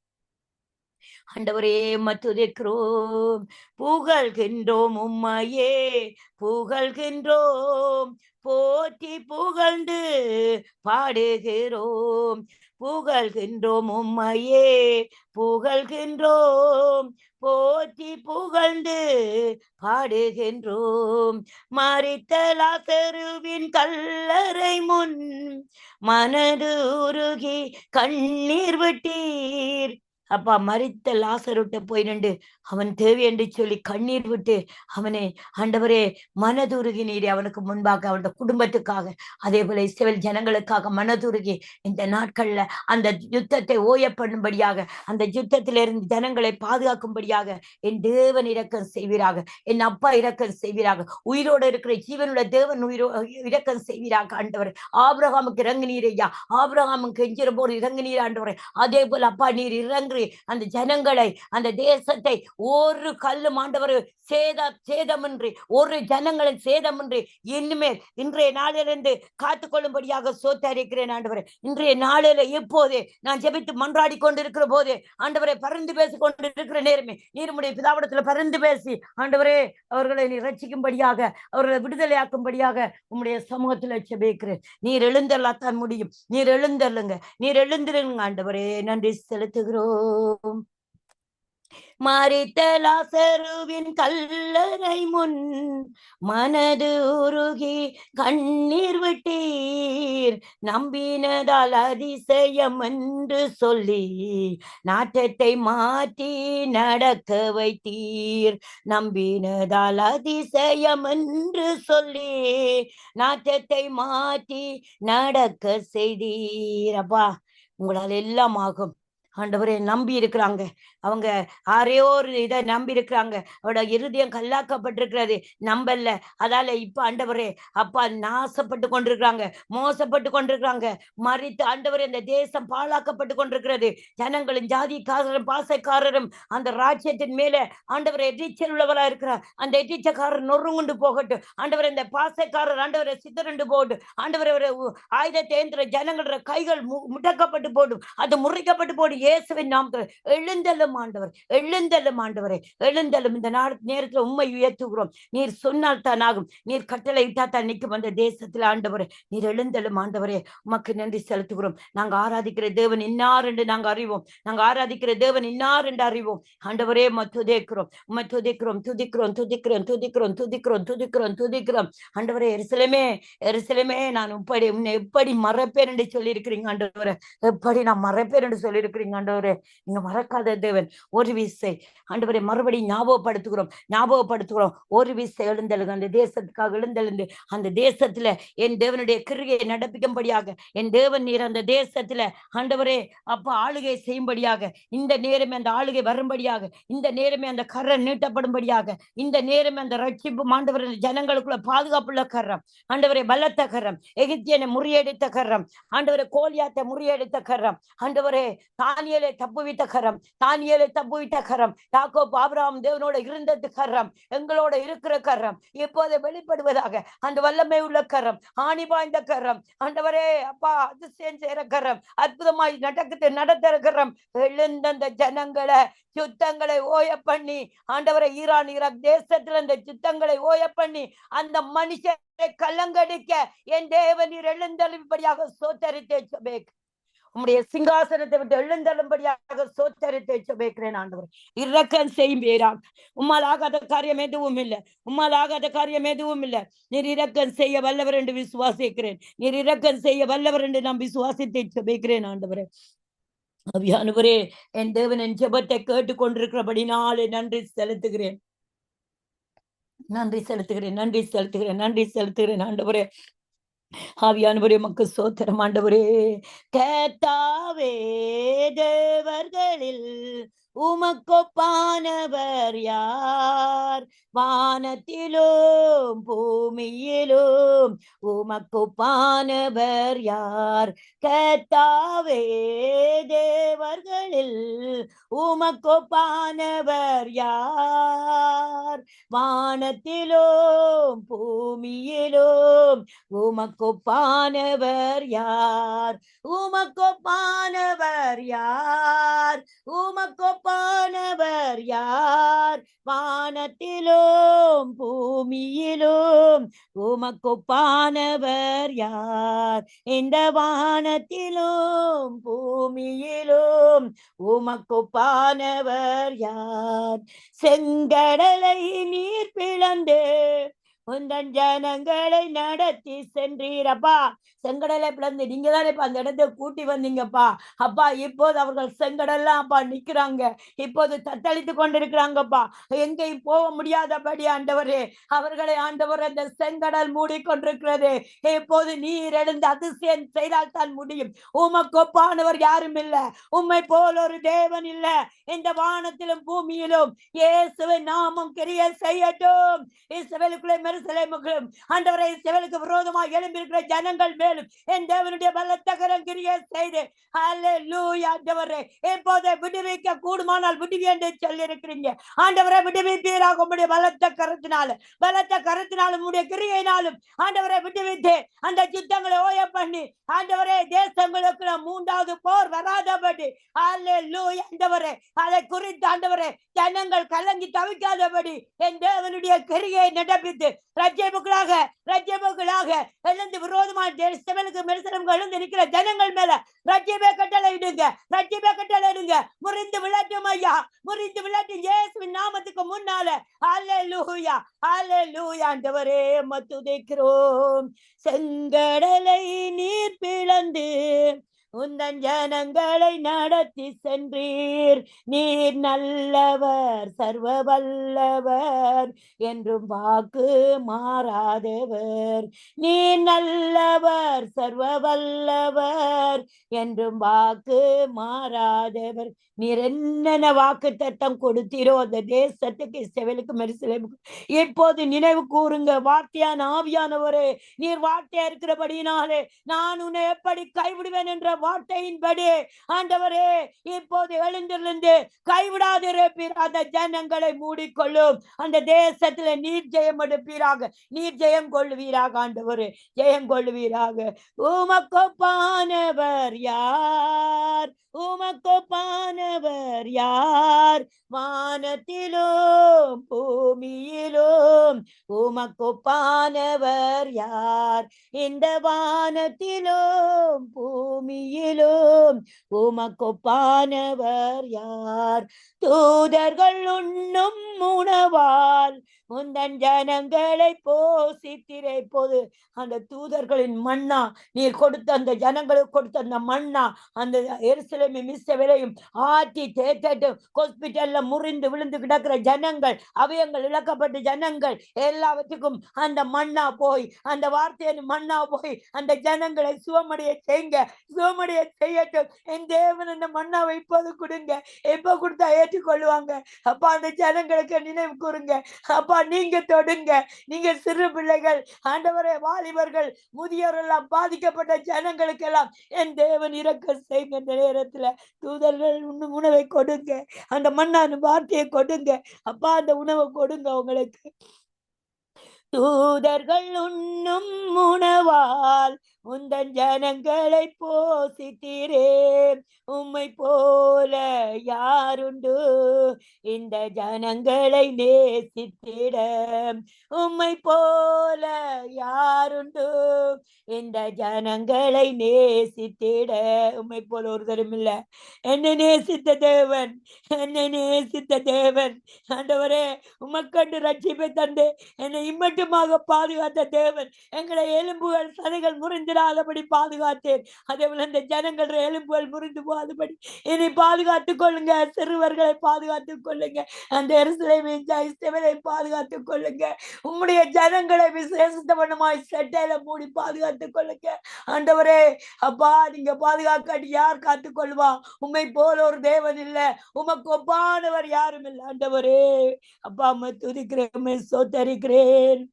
Speaker 2: ஆண்டவரே துதிக்கிறோம், புகழ்கின்றோம் உம்மையே, புகழ்கின்றோம், போற்றி புகழ்ந்து பாடுகிறோம், புகழ்கின்றோம் உம்மையே, புகழ்கின்றோம், போற்றி புகழ்ந்து பாடுகின்றோம். மரித்த லாசருவின் கல்லறை முன் மனது உருகி கண்ணீர் விட்டீர். அப்பா, மரித்த லாசருட்ட போய் நின்று அவன் தேவை என்று சொல்லி கண்ணீர் விட்டு அவனை ஆண்டவரே மனதுருகினீரே, அவனுக்கு முன்பாக அவனுடைய குடும்பத்துக்காக, அதே போல இஸ்ரவேல் ஜனங்களுக்காக மனதுருகி இந்த நாட்கள்ல அந்த யுத்தத்தை ஓய பண்ணும்படியாக, அந்த யுத்தத்திலிருந்து ஜனங்களை பாதுகாக்கும்படியாக என் தேவன் இரக்கம் செய்வீராக, என் அப்பா இரக்கம் செய்வீராக, உயிரோடு இருக்கிற ஜீவனுடைய தேவன் இரக்கம் செய்வீராக. ஆண்டவர் ஆபிரகாமுக்கு இறங்குனீரையா, ஆபிரகாமுக்கு எஞ்சிற போது இறங்குனீர் ஆண்டவரே, அதே போல அப்பா நீர் இறங்கு அந்த ஜனங்களை, அந்த தேசத்தை ஒரு கல்லு ஆண்டவர் சேதமின்றி, ஒரு ஜனங்களின் சேதமின்றி இனிமேல் இன்றைய நாளிலிருந்து காத்துக்கொள்ளும்படியாக சோத்தரிக்கிறேன் ஆண்டவரே. இன்றைய நாளில இப்போதே நான் ஜெபித்து மன்றாடி கொண்டிருக்கிற போதே ஆண்டவரை பரிந்து பேசி கொண்டிருக்கிற நேரமே நீருடைய பிதாவிடத்துல பரிந்து பேசி ஆண்டவரே அவர்களை நீ ரட்சிக்கும்படியாக, அவர்களை விடுதலையாக்கும்படியாக உம்முடைய சமூகத்துல ஜெபிக்கிறேன். நீர் எழுந்தல்லாத்தான் முடியும், நீர் எழுந்தல்லுங்க, நீர் எழுந்திருங்க ஆண்டவரே. நன்றி செலுத்துகிறோம். மரித்த லாசருவின் கல்லறை முன் மனது உருகி கண்ணீர் விட்டீர், நம்பினதால் அதிசயம் என்று சொல்லி நாட்டத்தை மாற்றி நடக்க வைத்தீர், நம்பினதால் அதிசயம் என்று சொல்லி நாட்டத்தை மாற்றி நடக்க செய்தீர். அப்பா, உங்களால் எல்லாம் ஆகும் ஆண்டவரே. நம்பி இருக்கிறாங்க அவங்க, யாரையோ ஒரு இதை நம்பி இருக்கிறாங்க, அவரோட இருதயம் கல்லாக்கப்பட்டிருக்கிறது, நம்பல. அதால இப்ப ஆண்டவரே அப்பா நாசப்பட்டு கொண்டிருக்கிறாங்க, மோசப்பட்டு கொண்டிருக்கிறாங்க, மறித்து ஆண்டவரே இந்த தேசம் பாழாக்கப்பட்டு கொண்டிருக்கிறது. ஜனங்களும் ஜாதிக்காரரும் பாசைக்காரரும் அந்த ராஜ்யத்தின் மேல ஆண்டவரை எதிர்ச்சல் உள்ளவரா இருக்கிறார். அந்த எதிர்ச்சக்காரர் நொறுங்குண்டு போகட்டும் ஆண்டவரை, இந்த பாசைக்காரர் ஆண்டவரை சித்தரண்டு போகட்டும் ஆண்டவரை, ஆயுதத்தை ஏந்திர ஜனங்களோட கைகள் முடக்கப்பட்டு போடும், அது முறிக்கப்பட்டு போடும். இயேசுவின் நாமத்தில் எழுந்தலும் ஆண்டவர், எழுந்தலும் ஆண்டவரே, எழுந்தலும். இந்த நேரத்தில் உண்மை உயர்த்துகிறோம். நீர் சொன்னால் தான் ஆகும், நீர் கட்டளை இட்டா தான் நிற்கும் அந்த தேசத்தில் ஆண்டவரே. நீர் எழுந்தலும் ஆண்டவரே, உமக்கு நன்றி செலுத்துகிறோம். நாங்க ஆராதிக்கிற தேவன் இன்னார் என்று நாங்க அறிவோம், நாங்க ஆராதிக்கிற தேவன் இன்னார் என்று அறிவோம் ஆண்டவரே. துதிக்கிறோம், உம்மை துதிக்கிறோம், துதிக்கிறோம், துதிக்கிறோம், துதிக்கிறோம், துதிக்கிறோம், துதிக்கிறோம், துதிக்கிறோம் ஆண்டவரே. எருசலேமே, எருசலேமே, நான் உன்னை எப்படி மறப்பேன் என்று சொல்லி இருக்கிறீங்க ஆண்டவரே, எப்படி நான் மறப்பேன் என்று சொல்லி இருக்கிறீங்க ஆண்டவரே. நீங்க மறக்காத தேவன். ஒரு விசை ஆண்டவரை மறுபடியும் ஞாபகப்படுத்துகிறோம். ஒரு விசை எழுந்தெழுங்க, அந்த தேசத்துக்காக எழுந்தெழுந்து அந்த தேசத்துல என் தேவனுடைய கிருகையை நடப்பிக்கும்படியாக, என் தேவன் நீர் அந்த தேசத்துல ஆண்டவரே அப்ப ஆளுகை செய்யும்படியாக, இந்த நேரமே அந்த ஆளுகை வரும்படியாக, இந்த நேரமே அந்த கரம் நீட்டப்படும்படியாக, இந்த நேரமே அந்த ரட்சிப்பு ஆண்டவர் ஜனங்களுக்குள்ள பாதுகாப்புள்ள கரம் ஆண்டவரை, பலத்த கரம், எகிப்தியனை முறியடித்த கரம் ஆண்டவரை, கோலியாத்தை முறியடித்த கரம் ஆண்டவரே, தானியேலை தப்புவித்த கரம், தானியேலை தப்புவித்த கரம், யாக்கோபு ஆபிரகாம் தேவனோட இருந்தது கரம், எங்களோட இருக்கிற கரம் இப்போது வெளிப்படுவதாக. அந்த வல்லமை உள்ள கரம், ஆணி பாய்ந்த கரம் ஆண்டவரே அப்பா, அதிசயம் செய்யற கரம், அற்புதமாய் நடத்துற கரம், எழுந்த ஜனங்களை யுத்தங்களை ஓய பண்ணி ஆண்டவரை, ஈரான் ஈராக் தேசத்துல இந்த யுத்தங்களை ஓய பண்ணி அந்த மனுஷரை கலங்கடிக்க என் தேவன் நீர் எழுந்தழும்படியாக சோத்தரித்தே சொபேக். உம்முடைய சிங்காசனத்தை விட்டு எழுந்தழும்படியாக சோத்தரித்தே சொபேக்கிறேன் ஆண்டவர். இரக்கம் செய்யும் பேராக. உம்மால் ஆகாத காரியம் எதுவும் இல்லை, உம்மால் ஆகாத காரியம் எதுவும் இல்லை. நீர் இரக்கம் செய்ய வல்லவர் என்று விசுவாசிக்கிறேன், நீர் இரக்கம் செய்ய வல்லவர் என்று நான் விசுவாசித்தே சொபேக்கிறேன் ஆண்டவரே. அவியானவரே, என் தேவன் என் ஜெபத்தை கேட்டுக் கொண்டிருக்கிறபடினாலே நன்றி செலுத்துகிறேன். நன்றி செலுத்துகிறேன், நன்றி செலுத்துகிறேன், நன்றி செலுத்துகிறேன் ஆண்டவரே. ஆவியானவரே உமக்கு ஸ்தோத்திரம் ஆண்டவரே. கர்த்தாவே, தேவர்களில் உமக்கொப்பானவர் யார்? வானத்திலும் பூமியிலும் உமக்கொப்பானவர் யார்? கர்த்தாவே, தேவர்களில் உமக்கொப்பானவர் யார்? வானத்திலும் பூமியிலும் உமக்கொப்பானவர் யார்? உமக்கொப்பானவர் யார்? உமக்கொப்பானவர் யார்? வானத்திலும் பூமியிலும் உமக்கொப்பானவர் யார்? இந்த வானத்திலும் பூமியிலும் உமக்கொப்பானவர் யார்? செங்கடலை நீர் பிளந்து உந்தன் ஜனங்களை நடத்தி சென்றீரப்பா. செங்கடலை பிளந்து நீங்க தானே அந்த இடத்தை கூட்டி வந்தீங்கப்பா. அப்பா, இப்போது அவர்கள் செங்கடல்லாம் அப்பா நிக்கிறாங்க, இப்போது தத்தளித்து கொண்டிருக்கிறாங்கப்பா. எங்கேயும் போக முடியாதபடி ஆண்டவரே அவர்களை ஆண்டவர் அந்த செங்கடல் மூடிக்கொண்டிருக்கிறது. இப்போது நீர் எழுந்து அதிசயம் செய்தால் தான் முடியும். உமக்கொப்பானவர் யாரும் இல்ல, உம்மை போல் ஒரு தேவன் இல்ல இந்த வானத்திலும் பூமியிலும். இயேசுவின் நாமம் கிரியை செய்யட்டும். இஸ்ரவேலுக்குள்ளே எருசலேமுக்கும் ஆண்டவரே, இஸ்ரவேலுக்கு விரோதமாக எழும்பியிருக்கிற ஜனங்கள் மேலும் என் தேவனுடைய பலத்த கரம் கிரியை செய்து ஹல்லேலூயா ஆண்டவரே இப்போதை விடுவிக்க கூடுமானால் விடுவி என்று சொல்லி இருக்கிறீங்க ஆண்டவரை. விடுவிப்பீராக உம்முடைய பலத்த கரத்தினாலும் உம்முடைய கிரியையினாலும் ஆண்டவரை விடுவித்து அந்த யுத்தங்களை ஓய பண்ணி ஆண்டவரே தேசங்களுக்கு மூன்றாவது போர் வராதபடி ஹல்லேலூயா ஆண்டவரே அதை குறித்து ஆண்டவரே ஜனங்கள் கலங்கி தவிக்காதபடி என் தேவனுடைய கிரியை நடப்பித்து ரட்சிப்புகளாக எழுந்து விரோதமான எழுந்து நிற்கிற ஜனங்கள் மேல ரட்சிப்பை கட்டளையிடுங்க. முறிந்து விளட்டும் ஐயா, முறிந்து விளட்டும் இயேசுவின் நாமத்துக்கு முன்னால. ஹல்லேலூயா ஹல்லேலூயா ஆண்டவரே துதிக்கிறோம். செங்கடலை நீர் பிளந்து உந்தன் ஜனங்களை நடத்தி சென்றீர். நீர் நல்லவர், சர்வ வல்லவர், என்றும் வாக்கு மாறாதவர். நீர் நல்லவர், சர்வ வல்லவர், என்றும் வாக்கு மாறாதவர். நீர் என்னென்ன வாக்கு தத்தம் கொடுத்தீரோ அந்த தேசத்துக்கு, இஸ்ரவேலுக்கு, எருசலேமுக்கு இப்போது நினைவு கூறுங்க. வார்த்தையான ஆவியானவரே, நீர் வார்த்தையா இருக்கிறபடினாலே நான் உன்னை எப்படி கைவிடுவேன் என்ற வார்த்தையின்படி ஆண்டவரே இப்போது எழுந்திருந்து கைவிடாதிருப்பீர். அந்த ஜனங்களை மூடிக்கொள்ளும். அந்த தேசத்துல நீர் ஜெயம் எடுப்பீராக, நீர் ஜெயம் கொள்ளுவீராக ஆண்டவரே, ஜெயம் கொள்ளுவீராக. உமக்கொப்பானவர் யார்? உமக்கொப்பானவர் யார்? வானத்திலும் பூமியிலும் உமக்கொப்பானவர் யார்? இந்த வானத்திலும் பூமியிலும் உமக்கொப்பானவர் யார்? தூதர்கள் உண்ணும் உணவால் உந்தன் ஜனங்களை போஷித்திரை. போது அந்த தூதர்களின் மன்னா, நீர் கொடுத்த அந்த ஜனங்களுக்கு கொடுத்த அந்த மன்னா அந்த எருசலேமையும் இஸ்ரவேலையும் ஆற்றி தேய்த்து ஹாஸ்பிட்டல்ல முறிந்து விழுந்து கிடக்கிற ஜனங்கள், அவயங்கள் இழக்கப்பட்ட ஜனங்கள் எல்லாவற்றுக்கும் அந்த மன்னா போய், அந்த வார்த்தையின் மன்னா போய் அந்த ஜனங்களை சுவமடைய செய்யட்டும். என் தேவன் அந்த மன்னாவை இப்போது கொடுங்க. எப்ப கொடுத்தா ஏற்றுக்கொள்ளுவாங்க அப்பா. அந்த ஜனங்களுக்கு நினைவு கூறுங்க அப்பா. நீங்க தொடுங்க. நீங்க சிறு பிள்ளைகள் ஆண்டவரே, வாலிபர்கள், முதியோர் எல்லாம் பாதிக்கப்பட்ட ஜனங்களுக்கு எல்லாம் என் தேவன் இரக்க செய்யுங்க. இந்த நேரத்துல தூதர்கள் உணவை கொடுங்க. அந்த மன்னான வார்த்தையை கொடுங்க அப்பா. அந்த உணவை கொடுங்க அவங்களுக்கு. தூதர்கள் உண்ணும் உணவால் உந்தன் ஜனங்களை போஷித்தீரே. உம்மை போல யாருண்டு இந்த ஜனங்களை நேசித்திட? உம்மை போல யாருண்டு இந்த ஜனங்களை நேசித்திட? உம்மை போல ஒருத்தரும் இல்ல. என்னை நேசித்த தேவன் ஆண்டவரே, உமக்கண்டு ரட்சிப்பை தந்து என்னை இம்மட்டுமாக பாதுகாத்த தேவன், எங்களை எலும்புகள் சதைகள் முறிந்து விழுந்திடாதபடி பாதுகாத்தேன். அதே போல இந்த ஜனங்கள் எலும்புகள் முறிந்து போகாதபடி இனி பாதுகாத்துக் கொள்ளுங்க. சிறுவர்களை பாதுகாத்துக் கொள்ளுங்க. அந்த எருசலேமின் இஸ்ரவேலை பாதுகாத்துக் கொள்ளுங்க. உம்முடைய ஜனங்களை விசேஷித்தவனமாய் செட்டையில மூடி பாதுகாத்துக் கொள்ளுங்க. ஆண்டவரே, அப்பா, நீங்க பாதுகாக்காட்டி யார் காத்துக் கொள்வா? உம்மை போல ஒரு தேவன் இல்ல, உமக்கு ஒப்பானவர் யாரும் இல்லை. ஆண்டவரே, அப்பா, அம்மா துதிக்கிறேன், உம்மை ஸ்தோத்தரிக்கிறேன்.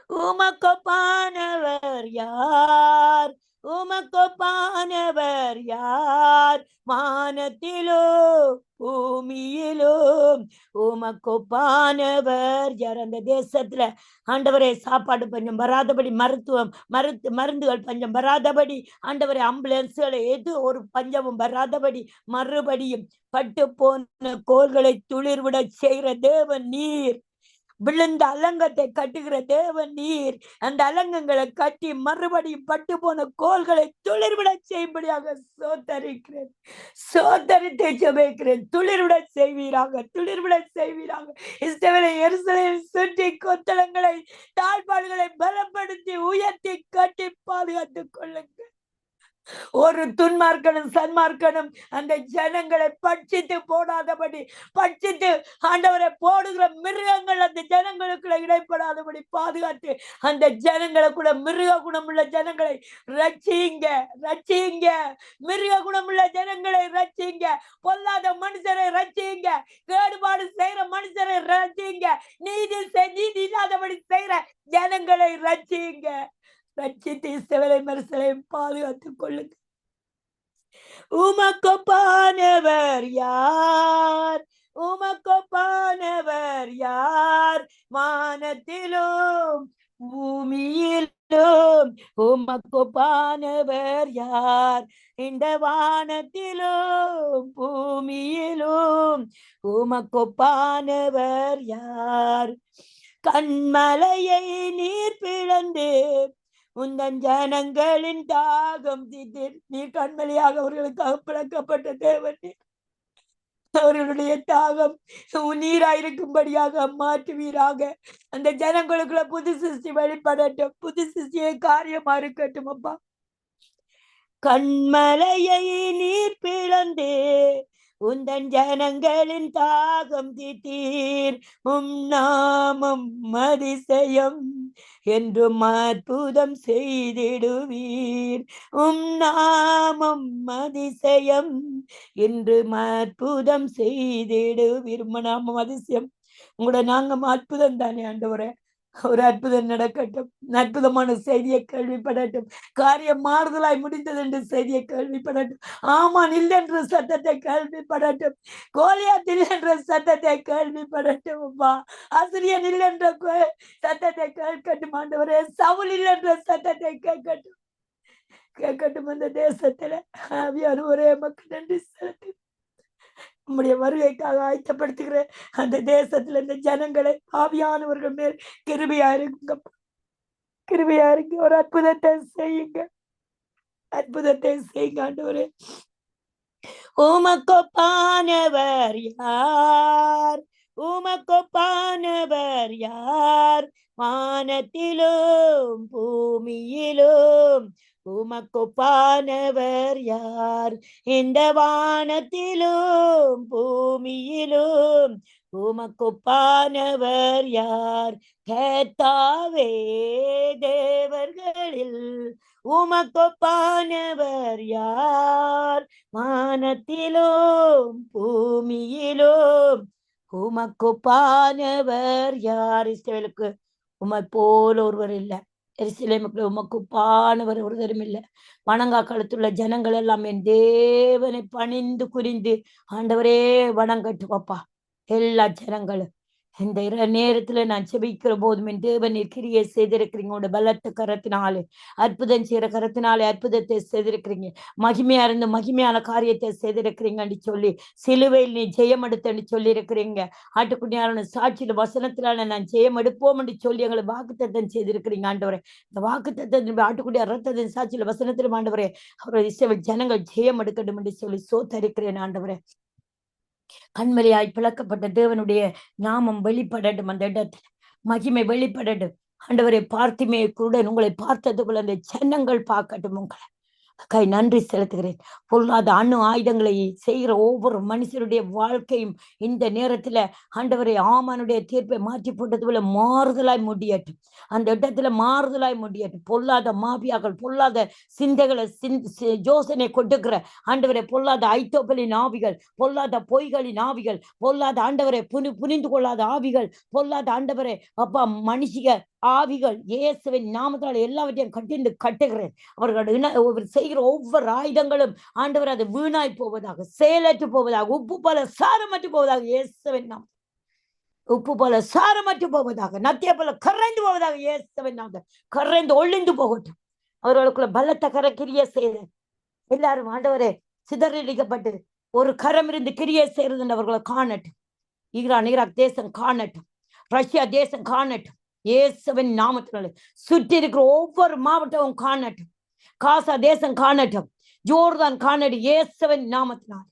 Speaker 2: உமக்கொப்பானவர் யார்? உமக்கொப்பானவர் யார்? வானத்திலோ பூமியிலும் உமக்கொப்பானவர் யார்? அந்த தேசத்துல ஆண்டவரே சாப்பாடு பஞ்சம் வராதபடி, மருந்துகள் பஞ்சம் வராதபடி, ஆண்டவரே ஆம்புலன்ஸ்களை எது ஒரு பஞ்சமும் வராதபடி, மறுபடியும் பட்டு போன கோள்களை துளிர்விட செய்கிற தேவன் நீர். விழுந்த அலங்கத்தை கட்டுகிற தேவன் நீர். அந்த அலங்கங்களை கட்டி மறுபடியும் பட்டு போன கோள்களை துளிர்விட செய்யும்படியாக சோத்தரிக்கிறேன், சோத்தரித்து ஜெபிக்கிறேன். துளிர்விட செய்வீராக, துளிர்விட செய்வீராக. இஸ்ரவேலை எருசலேமை சுற்றி கொத்தளங்களை, தாழ்பாடுகளை பலப்படுத்தி உயர்த்தி கட்டி பாதுகாத்துக் கொள்ளுங்க. ஒரு துன்மார்க்கனும் சன்மார்க்கனும் அந்த ஜனங்களை பட்சித்து போடாதபடி, பட்சித்து ஆண்டவரை போடுகிற மிருகங்கள் அந்த ஜனங்களுக்குள்ள இடைப்படாதபடி பாதுகாத்து, அந்த ஜனங்களுக்குள்ள மிருக குணமுள்ள ஜனங்களை ரட்சிங்க, ரட்சிங்க. மிருக குணமுள்ள ஜனங்களை ரட்சிங்க. பொல்லாத மனுஷரை ரட்சிங்க. கேடுபாடு செய்யற மனுஷரை ரட்சிங்க. நீதி இல்லாதபடி செய்யற ஜனங்களை ரட்சிங்க. ரட்சித்து இஸ்ரவேலை மறுசலையும் பாதுகாத்துக் கொள்ளுங்க. உமக்கொப்பானவர் யார்? உமக்கொப்பானவர் யார்? வானத்திலும் பூமியிலும் உமக்கொப்பானவர் யார்? இந்த வானத்திலும் பூமியிலும் உமக்கொப்பானவர் யார்? கண்மலையை நீர் பிளந்து உந்தன் ஜனங்களின் தாகம் தீர்த்தீர். நீர் கண்மலையாக அவர்களுக்காக பிளக்கப்பட்ட தேவன். அவர்களுடைய தாகம் நீராயிருக்கும்படியாக மாற்றுவீராக. அந்த ஜனங்களுக்குள்ள புது சிருஷ்டி வெளிப்படட்டும். புது சிருஷ்டியை காரியமா இருக்கட்டும். அப்பா, கண்மலையை நீர் பிளந்து உந்தன் ஜனங்களின் தாகம் தீர்த்தீர். நாமம் அதிசயம் என்றும் அற்புதம் செய்திடுவீர். நாமம் அதிசயம் என்று அற்புதம் செய்திடுவீர். நாமம் அதிசயம். உங்களோட நாங்கள் அற்புதம் தானே ஆண்டவரே. ஒரு அற்புதம் நடக்கட்டும். அற்புதமான செய்தியை கேள்விப்படட்டும். காரியம் மாறுதலாய் முடிந்தது என்று செய்தியை கேள்விப்படட்டும். ஆமான் இல்லென்ற சத்தத்தை கேள்விப்படட்டும். கோலியாத் இல்லென்ற சத்தத்தை கேள்விப்படட்டும். அப்பா, ஆசிரியன் இல்லென்ற சத்தத்தை கேட்கட்டும். ஆண்டவரே, சவுல் இல்லென்ற சத்தத்தை கேட்கட்டும், கேட்கட்டும். அந்த தேசத்துல ஆவியானவரே, மக்கள் நன்றி செலுத்தி உம்முடைய வருகைக்காக ஆயத்தப்படுத்துகிற அந்த தேசத்துல இந்த ஜனங்களை ஆவியானவர்கள் மேல் கிருபையா இருக்குங்க, கிருபையா இருக்கு. ஒரு அற்புதத்தை செய்யுங்க, அற்புதத்தை செய்யுங்க ஆண்டவரே. உமக்கொப்பானவர் யார்? உமக்கொப்பானவர் யார்? வானத்திலும் பூமியிலும் உமக்கொப்பானவர் யார்? இந்த வானத்திலும் பூமியிலும் உமக்கொப்பானவர் யார்? கர்த்தாவே, தேவர்களில் உமக்கொப்பானவர் யார்? வானத்திலும் பூமியிலும் உமக்கொப்பானவர் யார்? இஸ்ரவேலுக்கு உம்மை போல ஒருவர் இல்லை. எருசலேமுக்குள்ள உமக்குப்பானவர் ஒருவரும் இல்லை. வணங்கா காலத்துள்ள ஜனங்கள் எல்லாம் என் தேவனை பணிந்து குறிந்து ஆண்டவரே வணங்கட்டுவப்பா. எல்லா ஜனங்களும் இந்த நேரத்துல நான் செபிக்கிற போதும் என் தேவன் கிரியை செய்திருக்கிறீங்க. உங்களோட பலத்த கரத்தினாலே, அற்புதம் செய்யற கரத்தினாலே அற்புதத்தை செய்திருக்கிறீங்க. மகிமையா இருந்து மகிமையான காரியத்தை செய்திருக்கிறீங்கன்னு சொல்லி சிலுவையில் நீ ஜெயம் எடுத்தன்னு சொல்லி இருக்கிறீங்க. ஆட்டுக்குட்டியான சாட்சியில வசனத்தினால நான் ஜெயம் எடுப்போம் என்று சொல்லி எங்களை வாக்குத்தத்தம் செய்திருக்கிறீங்க ஆண்டவரே. இந்த வாக்குத்தத்தம் ஆட்டுக்குட்டியா ரத்தத்தின் சாட்சியில வசனத்திலும் ஆண்டவரே, அவருடைய இஸ்ரவேல் ஜனங்கள் ஜெயம் எடுக்கட்டும் என்று சொல்லி சோத்தரிக்கிறேன் ஆண்டவரே. கண்மலையாய் பிளக்கப்பட்ட தேவனுடைய நாமம் வெளிப்படட்டும். அந்த இடத்துல மகிமை வெளிப்படட்டும். ஆண்டவரை பார்த்துமே கூட உங்களை பார்த்தது போல அந்த ஜனங்கள் பார்க்கட்டும் உங்களை. கை நன்றி செலுத்துகிறேன். பொல்லாத அணு ஆயுதங்களை செய்கிற ஒவ்வொரு மனுஷருடைய வாழ்க்கையும் இந்த நேரத்துல ஆண்டவரை ஆமானுடைய தீர்ப்பை மாற்றி போட்டது போல மாறுதலாய் முடியட்டும். அந்த இடத்துல மாறுதலாய் முடியட்டும். பொல்லாத மாபியாக்கள், பொல்லாத சிந்தைகளை யோசனை கொடுக்கிற ஆண்டவரை, பொல்லாத ஐத்தோப்பலின் ஆவிகள், பொல்லாத பொய்களின் ஆவிகள், பொல்லாத ஆண்டவரை புரிந்து கொள்ளாத ஆவிகள், பொல்லாத ஆண்டவரை அப்பா மனுஷிக ஆவிகள் இயேசுவின் நாமத்தால் எல்லாவற்றையும் கட்டிந்து கட்டுகிறேன். அவர்கள் செய்கிற ஒவ்வொரு ஆயுதங்களும் ஆண்டவர் அது வீணாய் போவதாக, செயலற்று போவதாக, உப்பு போல சாரமற்று போவதாக, இயேசுவின் நாமம் உப்பு போல சாரமற்று போவதாக, நத்திய போல கரைந்து போவதாக, இயேசுவின் நாமம் கரைந்து ஒளிந்து போகட்டும். அவர்களுக்குள்ள பலத்த கர கிரிய செய்த எல்லாரும் ஆண்டவரே சிதறடிக்கப்பட்டு ஒரு கரம் இருந்து கிரிய செய்யறது அவர்களை காணட்டும். ஈராக் தேசம் காணட்டும், ரஷ்யா தேசம் காணட்டும், இயேசுவின் நாமத்தினால சுற்றி இருக்கிற ஒவ்வொரு மாவட்டமும் காணட்டும், காசா தேசம் காணட்டும், ஜோர்தான் காணட்டும், இயேசுவின் நாமத்தினால்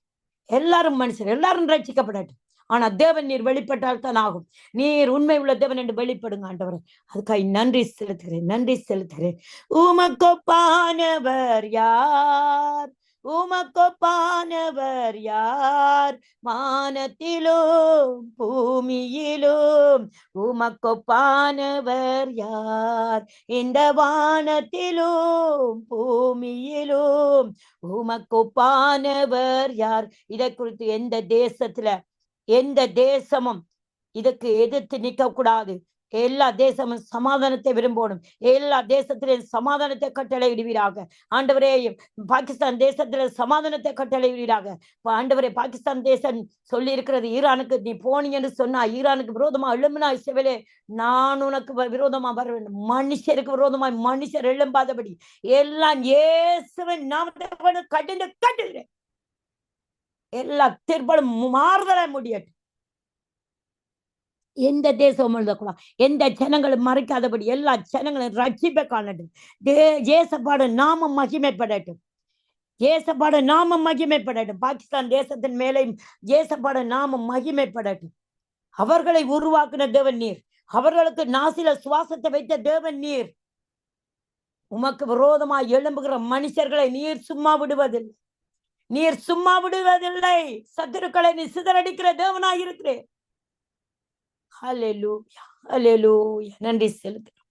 Speaker 2: எல்லாரும் மனுஷர் எல்லாரும் ரட்சிக்கப்படட்டும். ஆனா தேவன் நீர் வெளிப்பட்டால் தான் ஆகும். நீர் உண்மை உள்ள தேவன் என்று வெளிப்படுங்க ஆண்டவரே. அதுக்காக நன்றி செலுத்துகிறேன், நன்றி செலுத்துகிறேன். உமக்கொப்பானவர் யார், உமக்கொப்பானவர் யார், வானத்திலும் பூமியிலும் உமக்கொப்பானவர் யார், இந்த வானத்திலும் பூமியிலும் உமக்கொப்பானவர் யார். இதை குறித்து எந்த தேசமும் இதுக்கு எதிர்த்து நிற்க கூடாது. எல்லா தேசமும் சமாதானத்தை விரும்பணும். எல்லா தேசத்திலும் சமாதானத்தை கட்டளையிடுவீராக ஆண்டவரே. பாகிஸ்தான் தேசத்துல சமாதானத்தை கட்டளையிடுவீராக ஆண்டவரே. பாகிஸ்தான் தேசம் சொல்லி இருக்கிறது, ஈரானுக்கு நீ போனீங்கன்னு சொன்னா ஈரானுக்கு விரோதமா எழும்பினா இசைவேலே நான் உனக்கு விரோதமா வர வேண்டும். மனுஷருக்கு விரோதமாய் மனுஷர் எழும்பாதபடி எல்லாம் இயேசுவின் நாமத்தை கட்டிந்து கட்டுகிறேன். எல்லா தீர்ப்பும் மாறுதலாய் முடியட்டும். எந்த தேசமும் எழுதக்கூடாது, எந்த ஜனங்களும் மறைக்காதபடி எல்லா ஜனங்களும் ரட்சிப்பை காணட்டும். ஏசப்பாடு நாமம் மகிமைப்படட்டும், ஏசப்பாடு நாமம் மகிமைப்படட்டும். பாகிஸ்தான் தேசத்தின் மேலையும் ஏசப்பாடு நாமம் மகிமைப்படட்டும். அவர்களை உருவாக்குன தேவன் நீர், அவர்களுக்கு நாசில சுவாசத்தை வைத்த தேவன் நீர். உமக்கு விரோதமாய் எழும்புகிற மனுஷர்களை நீர் சும்மா விடுவதில்லை, நீர் சும்மா விடுவதில்லை. சத்துருக்களை நீ சிதறடிக்கிற தேவனாய் இருக்கிறேன். ஹல்லேலூயா, ஹல்லேலூயா. நன்றி செலுத்துகிறோம்.